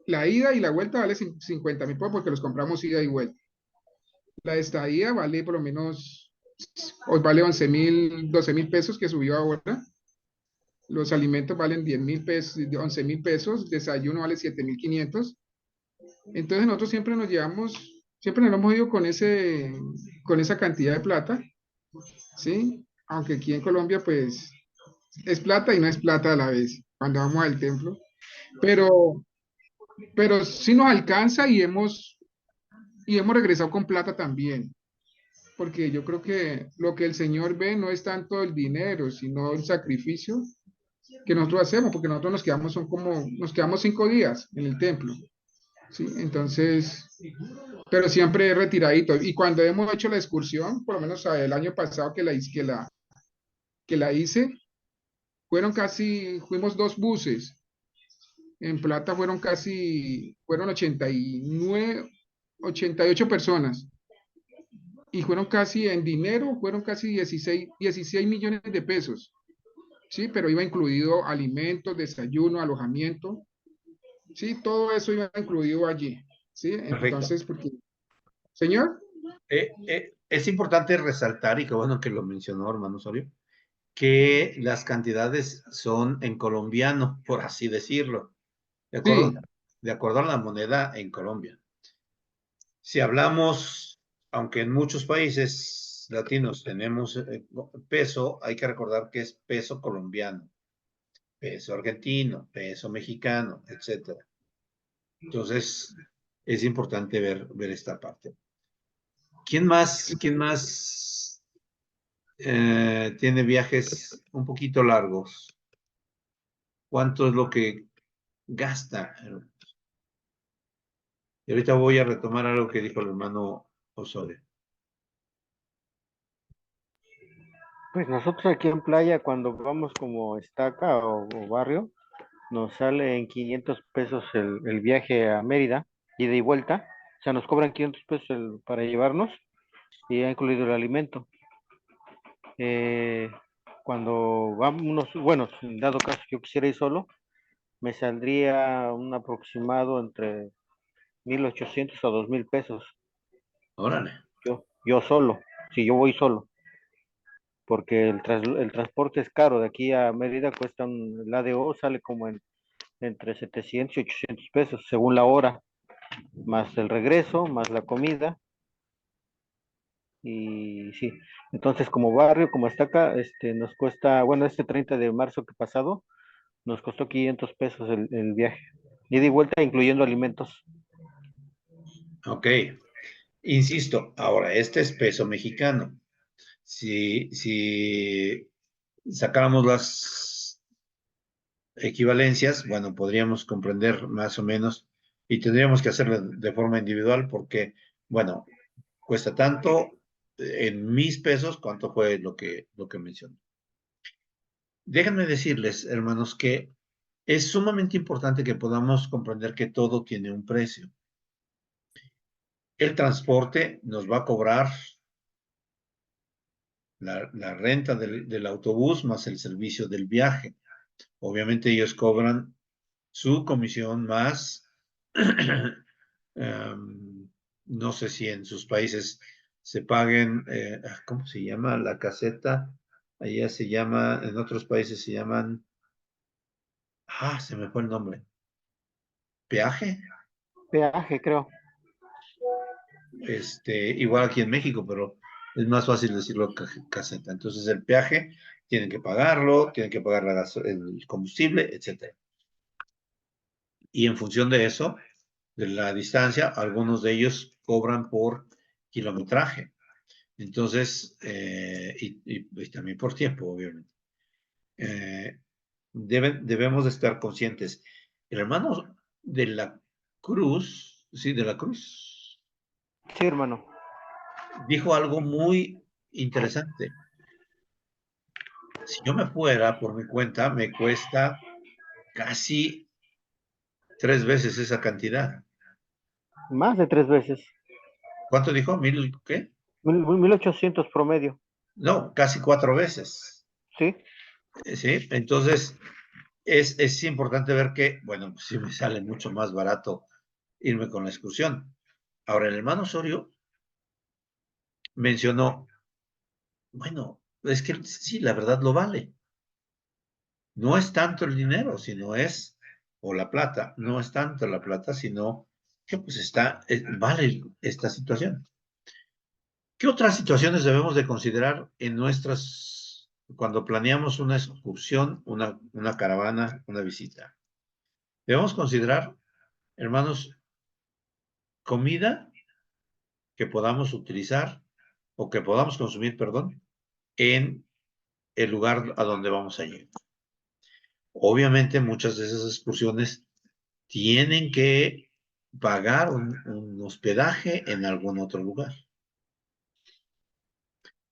La ida y la vuelta vale 50.000 pesos porque los compramos ida y vuelta. La estadía vale por lo menos, hoy vale 11.000, 12.000 pesos que subió ahora. Los alimentos valen 10.000 pesos, 11.000 pesos, desayuno vale 7.500. Entonces nosotros siempre nos hemos ido con esa cantidad de plata, ¿sí? Aunque aquí en Colombia pues es plata y no es plata a la vez cuando vamos al templo. Pero sí nos alcanza y hemos regresado con plata también. Porque yo creo que lo que el Señor ve no es tanto el dinero, sino el sacrificio que nosotros hacemos, porque nosotros nos quedamos 5 días en el templo, ¿sí? Entonces, pero siempre retiradito. Y cuando hemos hecho la excursión, por lo menos el año pasado que la hice, fuimos 2 buses. En plata fueron 89, 88 personas. Y fueron casi en dinero, fueron casi 16 millones de pesos. sí, pero iba incluido alimentos, desayuno, alojamiento, sí, todo eso iba incluido allí, sí, Perfecto. entonces, porque, señor, Es importante resaltar, y qué bueno que lo mencionó, hermano Osorio, que las cantidades son en colombiano, por así decirlo, sí, de acuerdo a la moneda en Colombia. Si hablamos, aunque en muchos países latinos tenemos peso, hay que recordar que es peso colombiano, peso argentino, peso mexicano, etcétera. Entonces, es importante ver esta parte. ¿Quién más tiene viajes un poquito largos? ¿Cuánto es lo que gasta? Y ahorita voy a retomar algo que dijo el hermano Osorio. Pues nosotros aquí en playa, cuando vamos como estaca o barrio, nos sale en 500 pesos el viaje a Mérida, ida y vuelta. O sea, nos cobran 500 pesos para llevarnos y ha incluido el alimento. Cuando vamos, bueno, en dado caso que yo quisiera ir solo, me saldría un aproximado entre 1,800 a 2,000 pesos. Órale. Yo solo, si yo voy solo, porque el transporte es caro. De aquí a Mérida cuesta el ADO, sale como entre 700 y 800 pesos, según la hora, más el regreso, más la comida. Y sí, entonces como barrio, como estaca, nos cuesta, bueno, este 30 de marzo que pasado, nos costó 500 pesos el viaje. Ida y vuelta, incluyendo alimentos. Ok. Insisto, ahora, este es peso mexicano. Si sacáramos las equivalencias, bueno, podríamos comprender más o menos y tendríamos que hacerlo de forma individual porque, bueno, cuesta tanto en mis pesos, cuánto fue lo que mencioné. Déjenme decirles, hermanos, que es sumamente importante que podamos comprender que todo tiene un precio. El transporte nos va a cobrar la renta del autobús más el servicio del viaje. Obviamente ellos cobran su comisión más, no sé si en sus países se paguen, ¿cómo se llama? La caseta, allá se llama, en otros países se llaman, se me fue el nombre, peaje. Peaje, creo. Igual aquí en México, pero es más fácil decirlo caseta. Entonces el peaje tienen que pagarlo, tienen que pagar el combustible, etcétera. Y en función de eso, de la distancia, algunos de ellos cobran por kilometraje. Entonces, y también por tiempo, obviamente. Debemos de estar conscientes. El hermano de la Cruz, sí, de la Cruz. Sí, hermano. Dijo algo muy interesante. Si yo me fuera por mi cuenta, me cuesta casi 3 veces esa cantidad. Más de 3 veces. ¿Cuánto dijo? ¿1,000 qué? 1,800 promedio. No, casi 4 veces. Sí. Sí, entonces es importante ver que, bueno, pues sí me sale mucho más barato irme con la excursión. Ahora, el hermano Osorio mencionó, bueno, es que sí, la verdad lo vale. No es tanto el dinero, sino o la plata, no es tanto la plata, sino que pues vale esta situación. ¿Qué otras situaciones debemos de considerar cuando planeamos una excursión, una caravana, una visita? Debemos considerar, hermanos, comida que podamos utilizar o que podamos consumir, perdón, en el lugar a donde vamos a ir. Obviamente, muchas de esas excursiones tienen que pagar un hospedaje en algún otro lugar.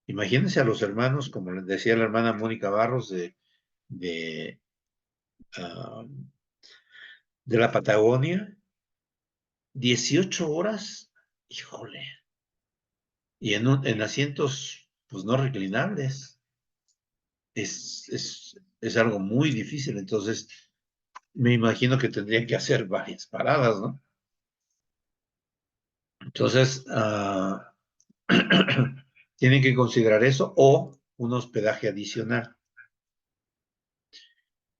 Imagínense a los hermanos, como les decía la hermana Mónica Barros de la Patagonia, 18 horas, híjole, y en asientos, pues no reclinables. es algo muy difícil. Entonces, me imagino que tendrían que hacer varias paradas, ¿no? Entonces, tienen que considerar eso o un hospedaje adicional.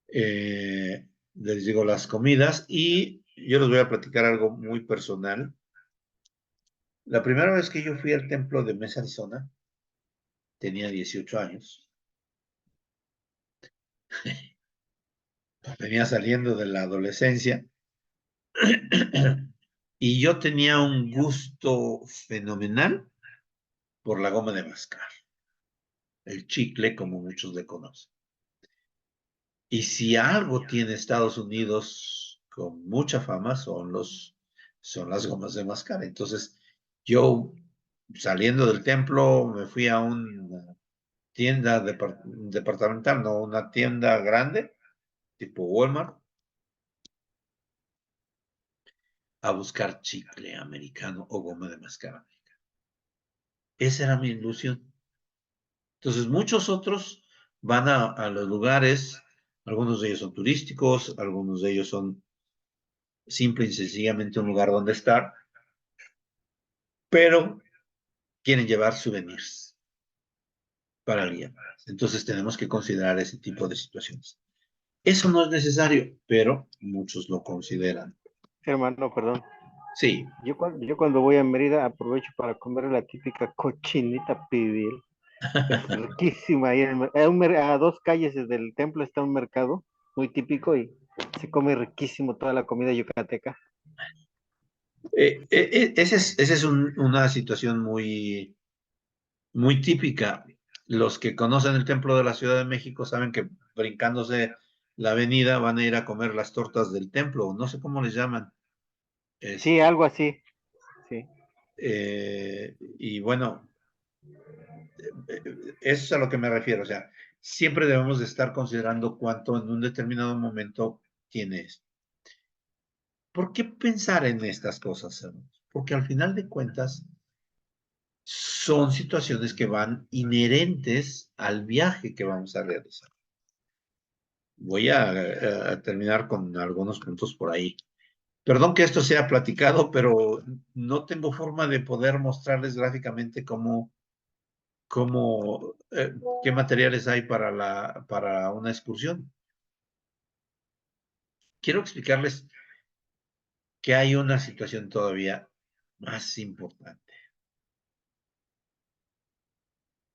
Les digo las comidas y yo les voy a platicar algo muy personal. La primera vez que yo fui al templo de Mesa, Arizona, tenía 18 años. Venía saliendo de la adolescencia y yo tenía un gusto fenomenal por la goma de mascar, el chicle, como muchos le conocen. Y si algo tiene Estados Unidos con mucha fama son las gomas de mascar. Entonces, yo saliendo del templo me fui a una tienda departamental, no, una tienda grande, tipo Walmart, a buscar chicle americano o goma de mascar americana. Esa era mi ilusión. Entonces, muchos otros van a los lugares, algunos de ellos son turísticos, algunos de ellos son simple y sencillamente un lugar donde estar, pero quieren llevar souvenirs para el día. Entonces, tenemos que considerar ese tipo de situaciones. Eso no es necesario, pero muchos lo consideran. Hermano, perdón. Sí. Yo cuando voy a Mérida aprovecho para comer la típica cochinita pibil. Es riquísima. Ahí a 2 calles desde el templo está un mercado muy típico y se come riquísimo toda la comida yucateca. Esa es una situación muy, muy típica. Los que conocen el templo de la Ciudad de México saben que brincándose la avenida van a ir a comer las tortas del templo. No sé cómo les llaman. Sí, algo así. Sí. Y bueno, eso es a lo que me refiero. O sea, siempre debemos de estar considerando cuánto en un determinado momento tiene esto. ¿Por qué pensar en estas cosas, hermanos? Porque al final de cuentas son situaciones que van inherentes al viaje que vamos a realizar. Voy a terminar con algunos puntos por ahí. Perdón que esto sea platicado, pero no tengo forma de poder mostrarles gráficamente qué materiales hay para una excursión. Quiero explicarles que hay una situación todavía más importante.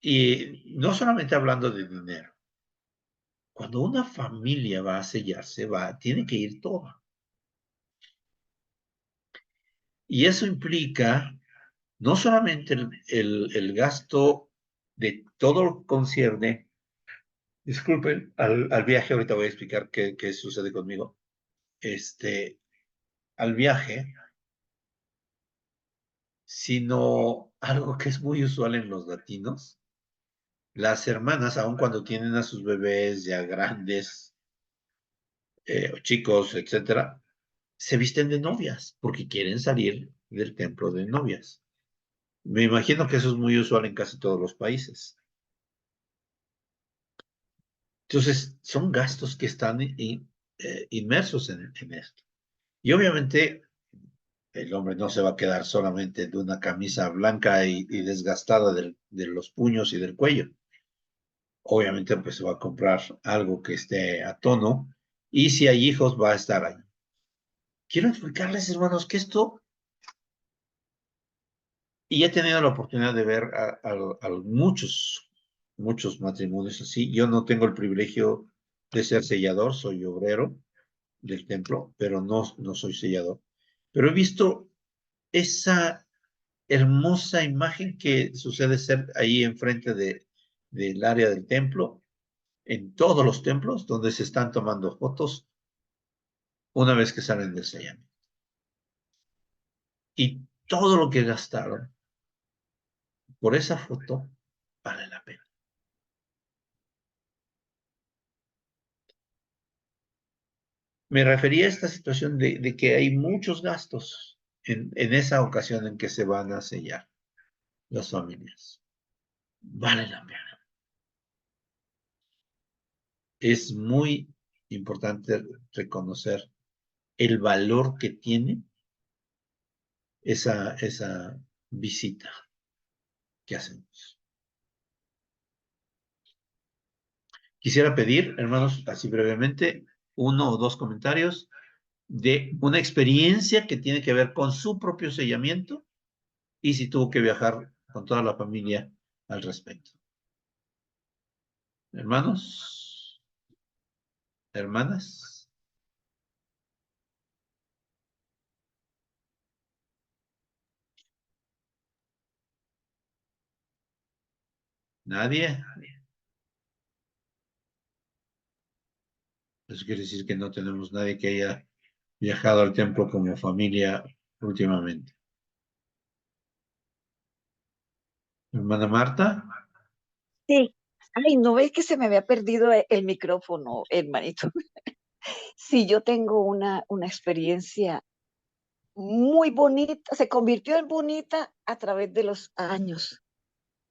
Y no solamente hablando de dinero. Cuando una familia va a sellarse, tiene que ir toda. Y eso implica no solamente el gasto de todo lo que concierne, disculpen, al viaje, ahorita voy a explicar qué sucede conmigo, al viaje, sino algo que es muy usual en los latinos. Las hermanas, aun cuando tienen a sus bebés ya grandes, o chicos, etcétera, se visten de novias porque quieren salir del templo de novias. Me imagino que eso es muy usual en casi todos los países. Entonces, son gastos que están inmersos en esto. Y obviamente, el hombre no se va a quedar solamente de una camisa blanca y desgastada de los puños y del cuello. Obviamente, pues se va a comprar algo que esté a tono. Y si hay hijos, va a estar ahí. Quiero explicarles, hermanos, que esto. Y he tenido la oportunidad de ver a muchos matrimonios así. Yo no tengo el privilegio de ser sellador, soy obrero del templo, pero no soy sellador. Pero he visto esa hermosa imagen que sucede ser ahí enfrente del área del templo, en todos los templos donde se están tomando fotos una vez que salen del sellamiento. Y todo lo que gastaron por esa foto vale la pena. Me refería a esta situación de que hay muchos gastos en esa ocasión en que se van a sellar las familias. Vale la pena. es muy importante reconocer el valor que tiene esa visita que hacemos. Quisiera pedir, hermanos, así brevemente, 1 o 2 comentarios de una experiencia que tiene que ver con su propio sellamiento y si tuvo que viajar con toda la familia al respecto. Hermanos, hermanas. ¿Nadie? Eso quiere decir que no tenemos nadie que haya viajado al templo como familia últimamente. Hermana Marta. Sí. Ay, ¿no ves que se me había perdido el micrófono, hermanito? Sí, yo tengo una experiencia muy bonita, se convirtió en bonita a través de los años,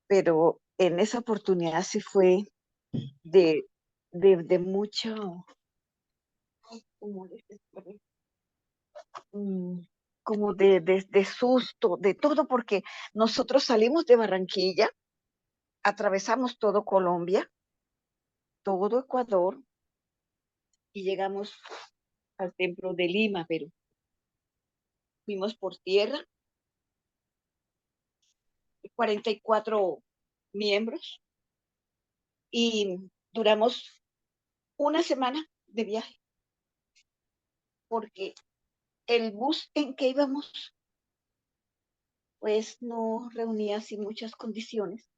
pero en esa oportunidad sí fue de mucho, como como de susto, de todo, porque nosotros salimos de Barranquilla, atravesamos todo Colombia, todo Ecuador, y llegamos al templo de Lima, Perú. Fuimos por tierra, 44 miembros, y duramos una semana de viaje, porque el bus en que íbamos, pues no reunía así muchas condiciones.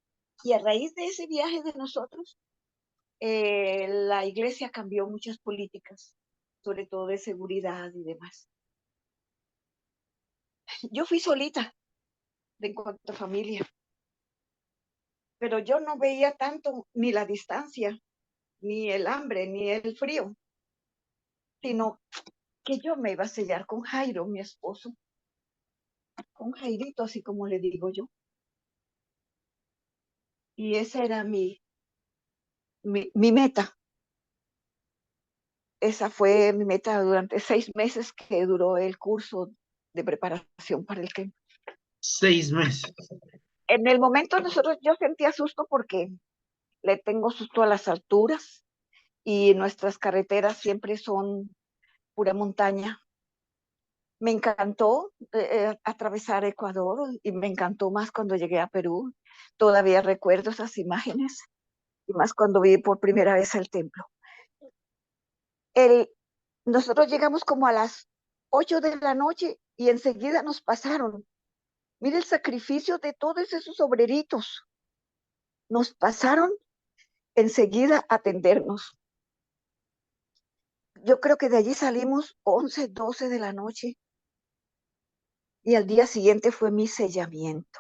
Y a raíz de ese viaje de nosotros, la iglesia cambió muchas políticas, sobre todo de seguridad y demás. Yo fui solita en cuanto a familia, pero yo no veía tanto ni la distancia, ni el hambre, ni el frío, sino que yo me iba a sellar con Jairo, mi esposo, con Jairito, así como le digo yo. Y esa era mi meta. Esa fue mi meta durante 6 meses que duró el curso de preparación para el templo. 6 meses. En el momento yo sentía susto porque le tengo susto a las alturas y nuestras carreteras siempre son pura montaña. Me encantó atravesar Ecuador y me encantó más cuando llegué a Perú. Todavía recuerdo esas imágenes y más cuando vi por primera vez el templo. Nosotros llegamos como a las 8 de la noche y enseguida nos pasaron. Mira el sacrificio de todos esos obreritos. Nos pasaron enseguida a atendernos. Yo creo que de allí salimos 11, 12 de la noche y al día siguiente fue mi sellamiento.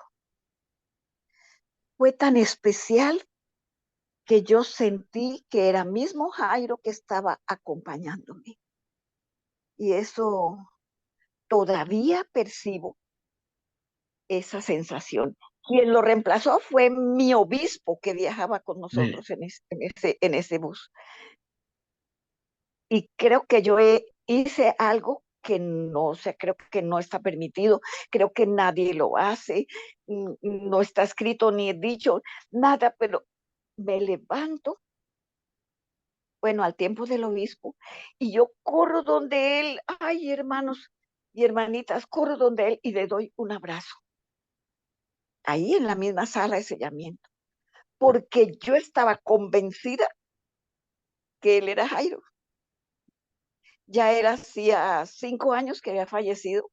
Fue tan especial que yo sentí que era mismo Jairo que estaba acompañándome. Y eso todavía percibo esa sensación. Quien lo reemplazó fue mi obispo que viajaba con nosotros en ese bus. Y creo que yo hice algo que no sé, creo que no está permitido, creo que nadie lo hace, no está escrito ni dicho nada, pero me levanto, bueno, al tiempo del obispo, y yo corro donde él, ay, hermanos y hermanitas, corro donde él y le doy un abrazo. Ahí en la misma sala de sellamiento, porque yo estaba convencida que él era Jairo. Ya era hacía 5 años que había fallecido.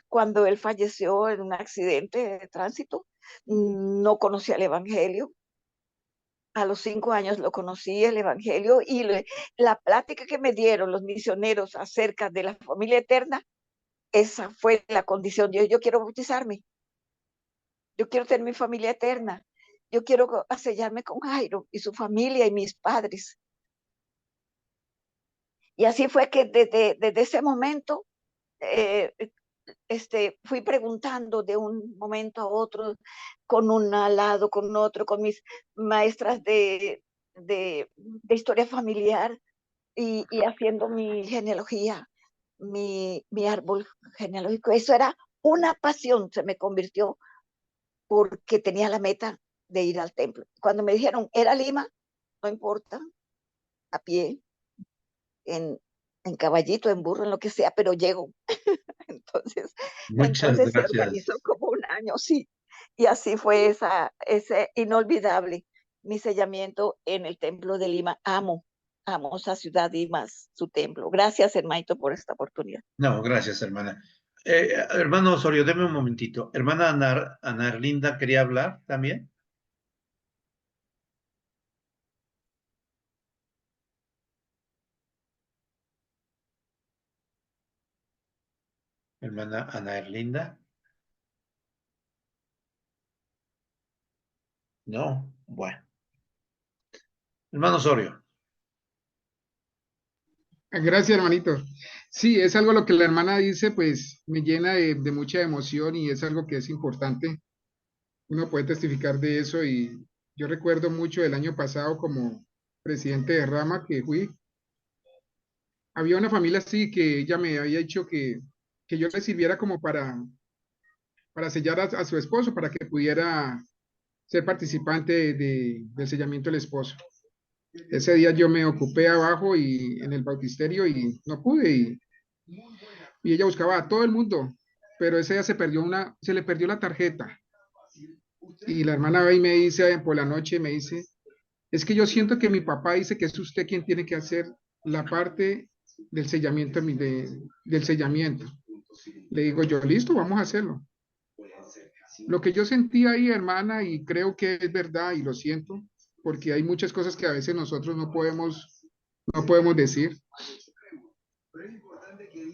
Cuando él falleció en un accidente de tránsito, no conocía el Evangelio. A los 5 años lo conocí, el Evangelio, y la plática que me dieron los misioneros acerca de la familia eterna, esa fue la condición. Yo quiero bautizarme, yo quiero tener mi familia eterna, yo quiero sellarme con Jairo y su familia y mis padres. Y así fue que desde ese momento fui preguntando de un momento a otro, con un al lado, con otro, con mis maestras de de historia familiar y haciendo mi genealogía, mi árbol genealógico. Eso era una pasión, se me convirtió porque tenía la meta de ir al templo. Cuando me dijeron, era Lima, no importa, a pie, en caballito, en burro, en lo que sea, pero llego. Entonces, Muchas entonces se gracias. organizó como un año, sí. Y así fue ese inolvidable mi sellamiento en el templo de Lima. Amo esa ciudad y más su templo. Gracias, hermanito, por esta oportunidad. No, gracias, hermana. Hermano Osorio, deme un momentito. Hermana Ana Erlinda, ¿quería hablar también? Hermana Ana Erlinda. No, bueno. Hermano Osorio. Gracias, hermanito. Sí, es algo lo que la hermana dice, pues me llena de mucha emoción y es algo que es importante. Uno puede testificar de eso y yo recuerdo mucho el año pasado como presidente de Rama que fui. Había una familia así que ella me había dicho que yo le sirviera como para sellar a su esposo, para que pudiera ser participante del sellamiento del esposo. Ese día yo me ocupé abajo y en el bautisterio y no pude y ella buscaba a todo el mundo, pero ese día se le perdió la tarjeta y la hermana ve y me dice por la noche, me dice, es que yo siento que mi papá dice que es usted quien tiene que hacer la parte del sellamiento, del sellamiento. Le digo yo, listo, vamos a hacerlo. Lo que yo sentí ahí, hermana, y creo que es verdad y lo siento, porque hay muchas cosas que a veces nosotros no podemos decir.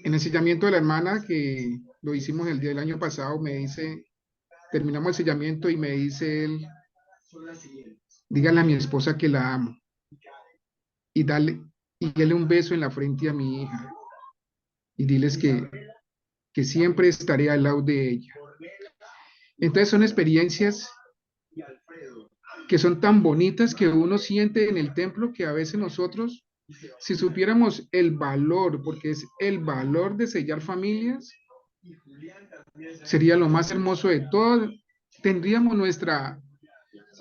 En el sellamiento de la hermana, que lo hicimos el día del año pasado, me dice, terminamos el sellamiento y me dice él, dígale a mi esposa que la amo y dale un beso en la frente a mi hija y diles que siempre estaré al lado de ella. Entonces son experiencias que son tan bonitas que uno siente en el templo que a veces nosotros, si supiéramos el valor, porque es el valor de sellar familias, sería lo más hermoso de todo. Tendríamos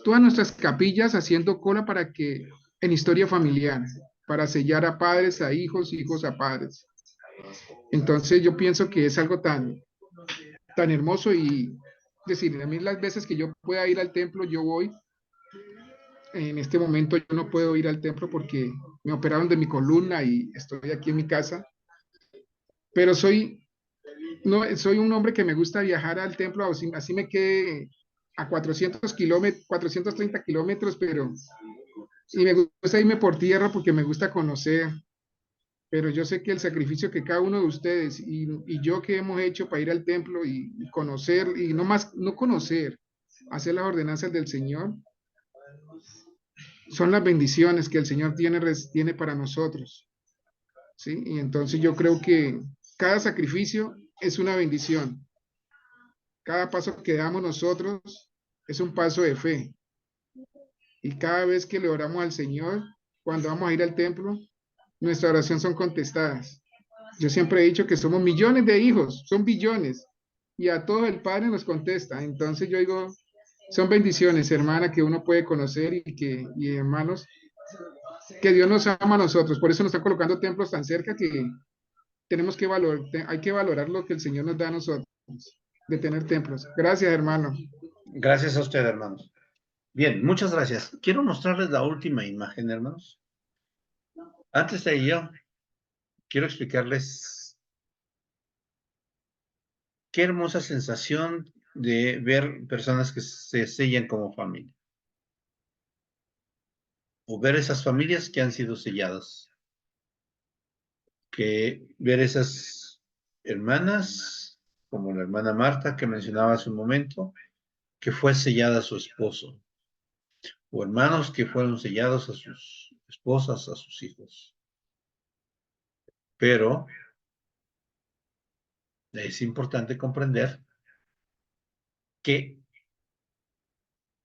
todas nuestras capillas haciendo cola para que, en historia familiar, para sellar a padres, a hijos, hijos a padres. Entonces yo pienso que es algo tan hermoso y decir, a mí las veces que yo pueda ir al templo, yo voy. En este momento yo no puedo ir al templo porque me operaron de mi columna y estoy aquí en mi casa, pero no, soy un hombre que me gusta viajar al templo, así me quede a 430 kilómetros, y me gusta irme por tierra porque me gusta conocer, pero yo sé que el sacrificio que cada uno de ustedes y yo que hemos hecho para ir al templo y conocer, y no conocer, hacer las ordenanzas del Señor, son las bendiciones que el Señor tiene para nosotros, ¿sí? Y entonces yo creo que cada sacrificio es una bendición. Cada paso que damos nosotros es un paso de fe. Y cada vez que le oramos al Señor, cuando vamos a ir al templo, nuestras oraciones son contestadas. Yo siempre he dicho que somos millones de hijos, son billones, y a todos el Padre nos contesta. Entonces yo digo, son bendiciones, hermana, que uno puede conocer y hermanos, que Dios nos ama a nosotros. Por eso nos están colocando templos tan cerca que tenemos que hay que valorar lo que el Señor nos da a nosotros, de tener templos. Gracias, hermano. Gracias a usted, hermanos. Bien, muchas gracias. Quiero mostrarles la última imagen, hermanos. Antes de ello, quiero explicarles qué hermosa sensación de ver personas que se sellan como familia. O ver esas familias que han sido selladas. Que ver esas hermanas, como la hermana Marta que mencionaba hace un momento, que fue sellada a su esposo. O hermanos que fueron sellados a sus esposas, a sus hijos. Pero es importante comprender que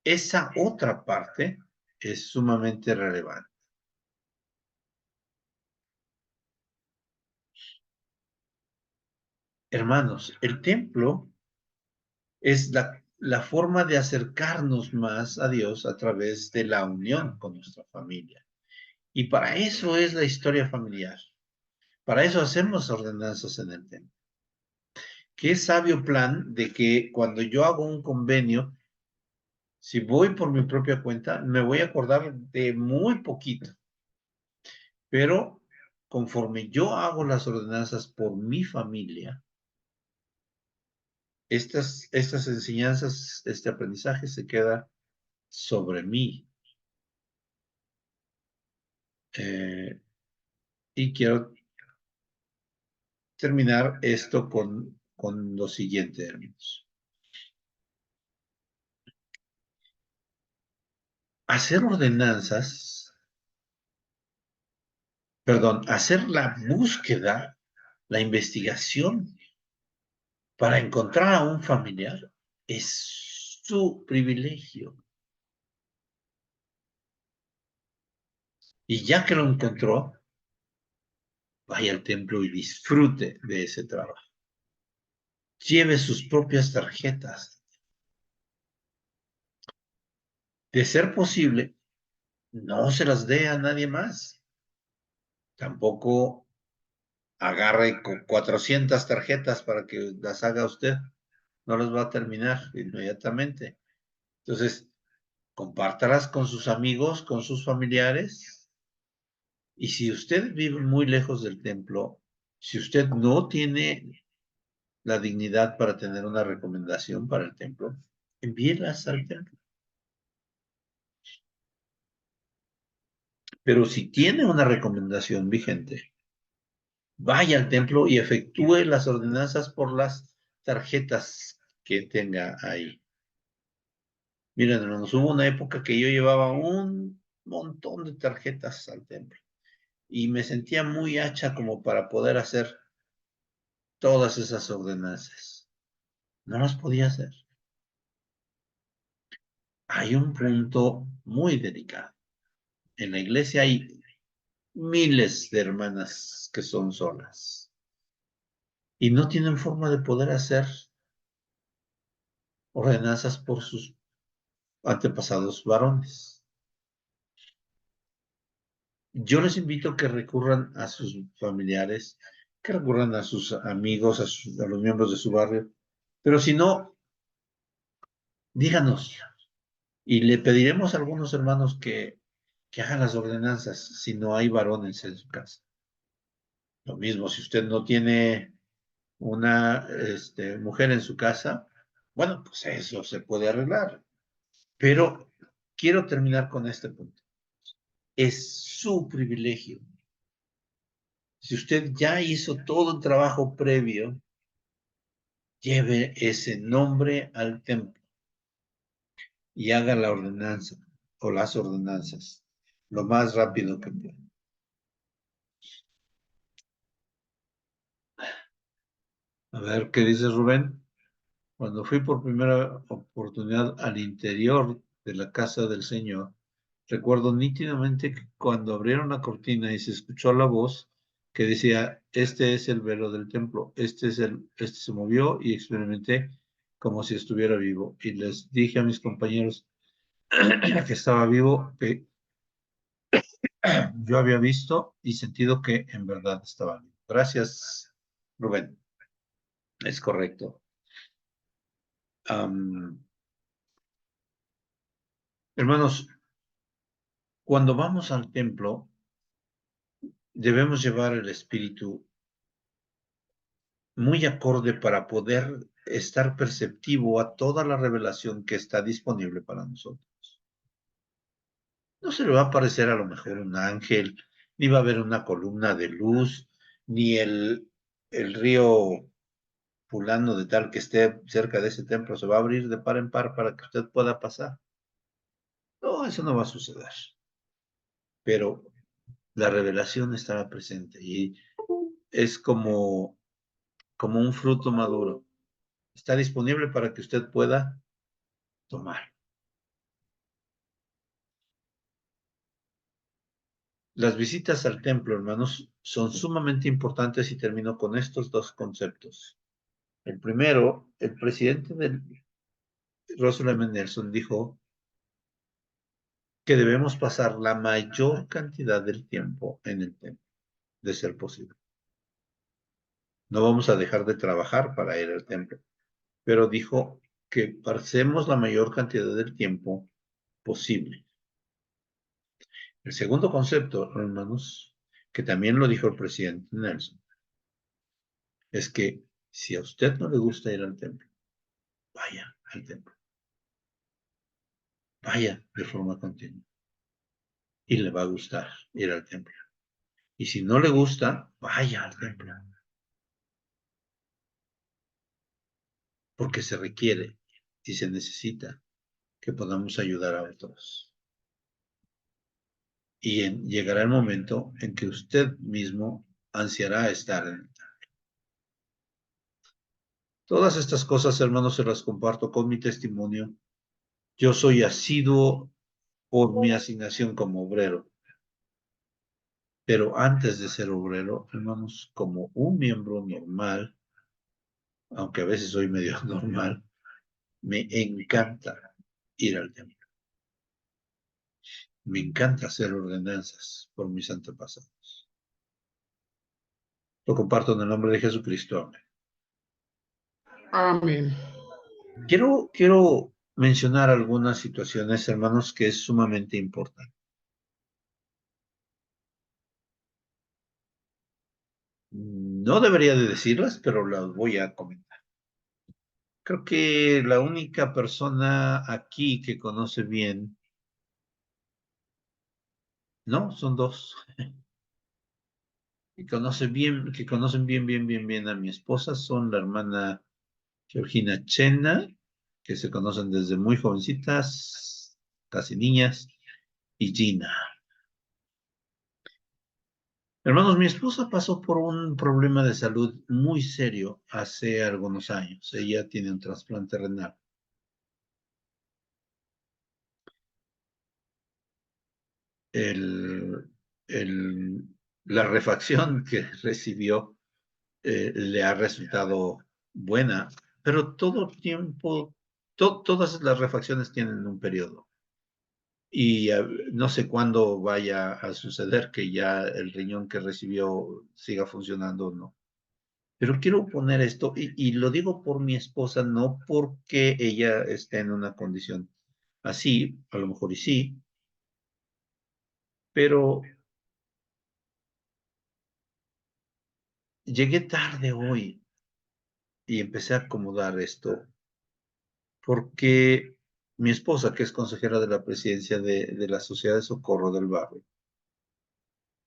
esa otra parte es sumamente relevante. Hermanos, el templo es la forma de acercarnos más a Dios a través de la unión con nuestra familia. Y para eso es la historia familiar. Para eso hacemos ordenanzas en el templo. Qué sabio plan de que cuando yo hago un convenio, si voy por mi propia cuenta, me voy a acordar de muy poquito. Pero conforme yo hago las ordenanzas por mi familia, estas enseñanzas, este aprendizaje se queda sobre mí. Y quiero terminar esto con lo siguiente, hermanos. Hacer ordenanzas, perdón, hacer la búsqueda, la investigación para encontrar a un familiar es su privilegio. Y ya que lo encontró, vaya al templo y disfrute de ese trabajo. Lleve sus propias tarjetas. De ser posible, no se las dé a nadie más. Tampoco agarre con 400 tarjetas para que las haga usted. No las va a terminar inmediatamente. Entonces, compártalas con sus amigos, con sus familiares. Y si usted vive muy lejos del templo, si usted no tiene la dignidad para tener una recomendación para el templo, envíelas al templo. Pero si tiene una recomendación vigente, vaya al templo y efectúe las ordenanzas por las tarjetas que tenga ahí. Miren, hermanos, hubo una época que yo llevaba un montón de tarjetas al templo y me sentía muy hacha como para poder hacer todas esas ordenanzas. No las podía hacer. Hay un punto muy delicado. En la iglesia hay miles de hermanas que son solas y no tienen forma de poder hacer ordenanzas por sus antepasados varones. Yo les invito a que recurran a sus familiares, que recurran a sus amigos, a los miembros de su barrio, pero si no, díganos y le pediremos a algunos hermanos que hagan las ordenanzas si no hay varones en su casa. Lo mismo, si usted no tiene una mujer en su casa, bueno, pues eso se puede arreglar. Pero quiero terminar con este punto. Es su privilegio. Si usted ya hizo todo el trabajo previo, lleve ese nombre al templo y haga la ordenanza o las ordenanzas lo más rápido que pueda. A ver, ¿qué dice Rubén? Cuando fui por primera oportunidad al interior de la casa del Señor, recuerdo nítidamente que cuando abrieron la cortina y se escuchó la voz que decía, este es el velo del templo, este se movió y experimenté como si estuviera vivo. Y les dije a mis compañeros que estaba vivo, que yo había visto y sentido que en verdad estaba vivo. Gracias, Rubén. Es correcto. Hermanos, cuando vamos al templo, debemos llevar el espíritu muy acorde para poder estar perceptivo a toda la revelación que está disponible para nosotros. No se le va a aparecer a lo mejor un ángel, ni va a haber una columna de luz, ni el río fulano de tal que esté cerca de ese templo se va a abrir de par en par para que usted pueda pasar. No, eso no va a suceder. Pero la revelación estará presente y es como un fruto maduro. Está disponible para que usted pueda tomar. Las visitas al templo, hermanos, son sumamente importantes y termino con estos dos conceptos. El primero, el presidente del Russell M. Nelson dijo que debemos pasar la mayor cantidad del tiempo en el templo, de ser posible. No vamos a dejar de trabajar para ir al templo, pero dijo que pasemos la mayor cantidad del tiempo posible. El segundo concepto, hermanos, que también lo dijo el presidente Nelson, es que si a usted no le gusta ir al templo, vaya al templo. Vaya de forma continua. Y le va a gustar ir al templo. Y si no le gusta, vaya al templo. Porque se requiere y se necesita que podamos ayudar a otros. Y llegará el momento en que usted mismo ansiará estar en el templo. Todas estas cosas, hermanos, se las comparto con mi testimonio. Yo soy asiduo por mi asignación como obrero. Pero antes de ser obrero, hermanos, como un miembro normal, aunque a veces soy medio normal, me encanta ir al templo. Me encanta hacer ordenanzas por mis antepasados. Lo comparto en el nombre de Jesucristo. Amén. Quiero mencionar algunas situaciones, hermanos, que es sumamente importante. No debería de decirlas, pero las voy a comentar. Creo que la única persona aquí que conoce bien, no, son dos, que conocen bien a mi esposa, son la hermana Georgina Chena, que se conocen desde muy jovencitas, casi niñas, y Gina. Hermanos, mi esposa pasó por un problema de salud muy serio hace algunos años. Ella tiene un trasplante renal. La refacción que recibió le ha resultado buena, pero todo el tiempo, todas las refacciones tienen un periodo. Y no sé cuándo vaya a suceder que ya el riñón que recibió siga funcionando o no. Pero quiero poner esto, y lo digo por mi esposa, no porque ella esté en una condición así, a lo mejor y sí, pero llegué tarde hoy y empecé a acomodar esto, porque mi esposa, que es consejera de la presidencia de la Sociedad de Socorro del Barrio,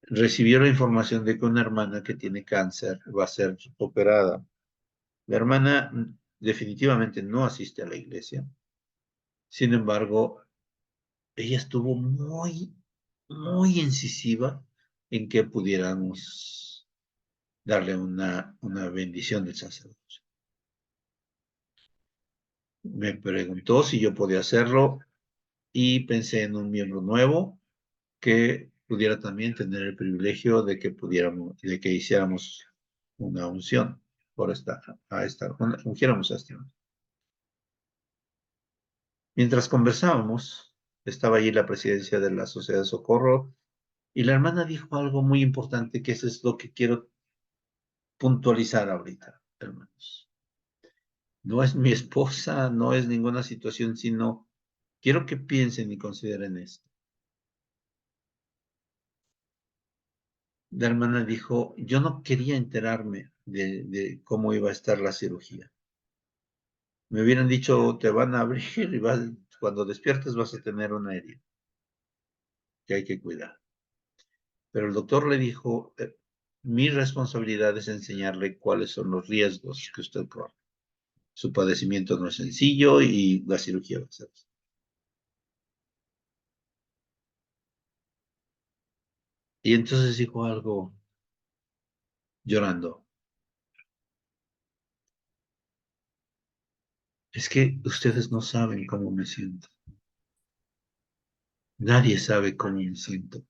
recibió la información de que una hermana que tiene cáncer va a ser operada. La hermana definitivamente no asiste a la iglesia. Sin embargo, ella estuvo muy incisiva en que pudiéramos darle una bendición del sacerdocio. Me preguntó si yo podía hacerlo y pensé en un miembro nuevo que pudiera también tener el privilegio de que hiciéramos una unción ungiéramos a este hombre. Mientras conversábamos, estaba allí la presidencia de la Sociedad de Socorro y la hermana dijo algo muy importante, que eso es lo que quiero puntualizar ahorita, hermanos. No es mi esposa, no es ninguna situación, sino quiero que piensen y consideren esto. La hermana dijo, yo no quería enterarme de cómo iba a estar la cirugía. Me hubieran dicho, te van a abrir y cuando despiertes vas a tener una herida que hay que cuidar. Pero el doctor le dijo, mi responsabilidad es enseñarle cuáles son los riesgos que usted corre. Su padecimiento no es sencillo y la cirugía va a ser. Y entonces dijo algo llorando. Es que ustedes no saben cómo me siento. Nadie sabe cómo me siento.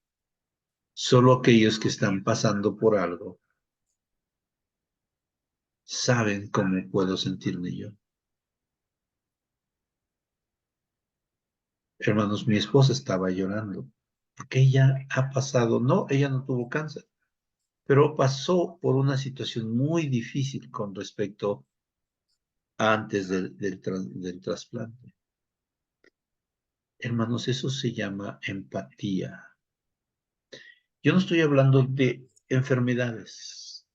Solo aquellos que están pasando por algo saben cómo puedo sentirme yo. Hermanos, mi esposa estaba llorando porque ella ha pasado, no, ella no tuvo cáncer, pero pasó por una situación muy difícil con respecto a antes del trasplante. Hermanos, eso se llama empatía. Yo no estoy hablando de enfermedades.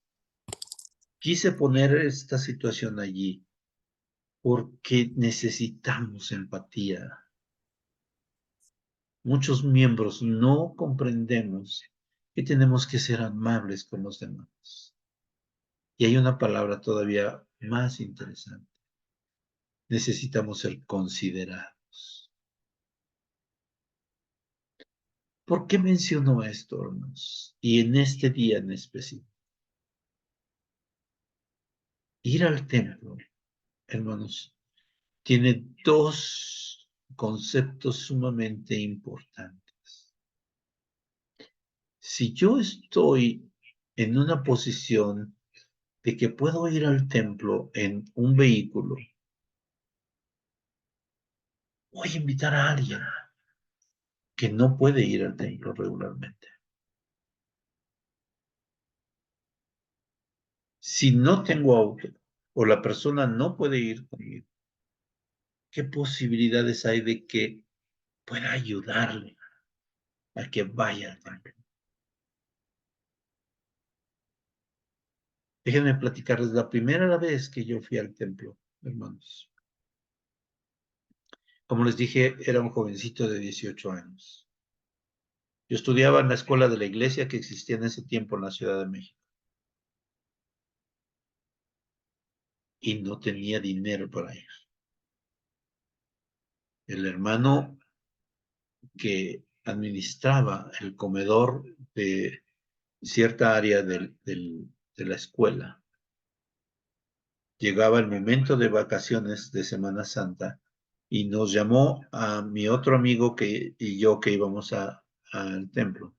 Quise poner esta situación allí porque necesitamos empatía. Muchos miembros no comprendemos que tenemos que ser amables con los demás. Y hay una palabra todavía más interesante. Necesitamos ser considerados. ¿Por qué menciono esto, hermanos? Y en este día en específico. Ir al templo, hermanos, tiene dos conceptos sumamente importantes. Si yo estoy en una posición de que puedo ir al templo en un vehículo, voy a invitar a alguien que no puede ir al templo regularmente. Si no tengo auto o la persona no puede ir conmigo, ¿qué posibilidades hay de que pueda ayudarle a que vaya al templo? Déjenme platicarles la primera vez que yo fui al templo, hermanos. Como les dije, era un jovencito de 18 años. Yo estudiaba en la escuela de la iglesia que existía en ese tiempo en la Ciudad de México. Y no tenía dinero para ir. El hermano que administraba el comedor de cierta área de la escuela, llegaba el momento de vacaciones de Semana Santa y nos llamó a mi otro amigo y yo que íbamos al templo.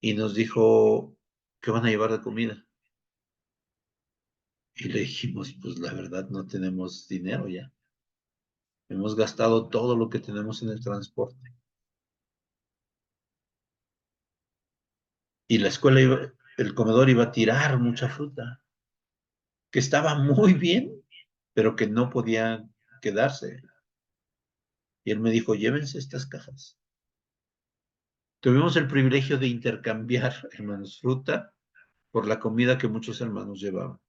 Y nos dijo, ¿qué van a llevar de comida? Y le dijimos, pues la verdad no tenemos dinero ya. Hemos gastado todo lo que tenemos en el transporte. Y la escuela el comedor iba a tirar mucha fruta, que estaba muy bien, pero que no podía quedarse. Y él me dijo, llévense estas cajas. Tuvimos el privilegio de intercambiar, hermanos, fruta por la comida que muchos hermanos llevaban.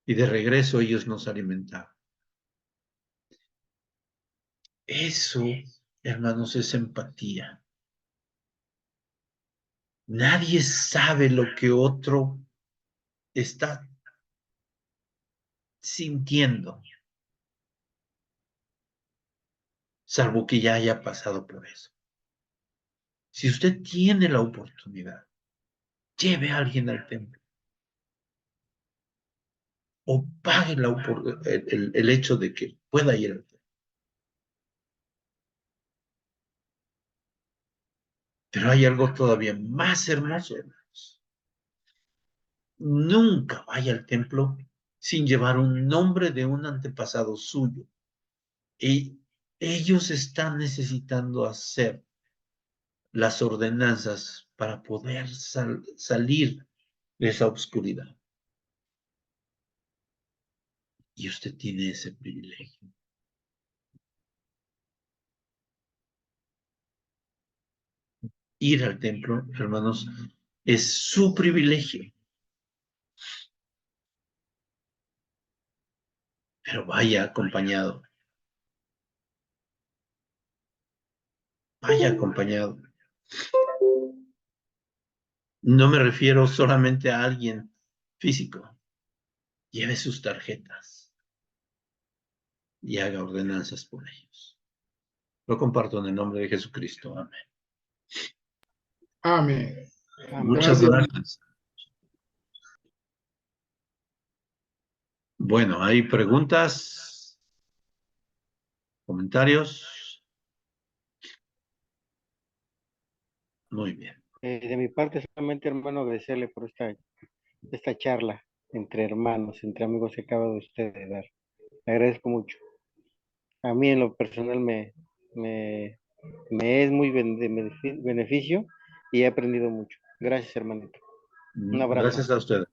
Y de regreso ellos nos alimentaban. Eso, hermanos, es empatía. Nadie sabe lo que otro está sintiendo, salvo que ya haya pasado por eso. Si usted tiene la oportunidad, lleve a alguien al templo. O pague el hecho de que pueda ir al templo. Pero hay algo todavía más hermoso, hermanos. Nunca vaya al templo sin llevar un nombre de un antepasado suyo. Y ellos están necesitando hacer las ordenanzas para poder salir de esa oscuridad. Y usted tiene ese privilegio. Ir al templo, hermanos, es su privilegio. Pero vaya acompañado. Vaya acompañado. No me refiero solamente a alguien físico. Lleve sus tarjetas y haga ordenanzas por ellos. Lo comparto en el nombre de Jesucristo. Amén. Amén. Muchas gracias. Bueno, ¿hay preguntas? ¿Comentarios? Muy bien. De mi parte, solamente, hermano, agradecerle por esta charla entre hermanos, entre amigos que acaba de usted de dar. Le agradezco mucho. A mí en lo personal me es muy de beneficio y he aprendido mucho. Gracias, hermanito. Un abrazo. Gracias a usted.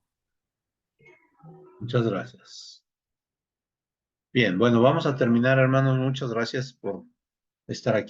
Muchas gracias. Bien, bueno, vamos a terminar, hermanos. Muchas gracias por estar aquí.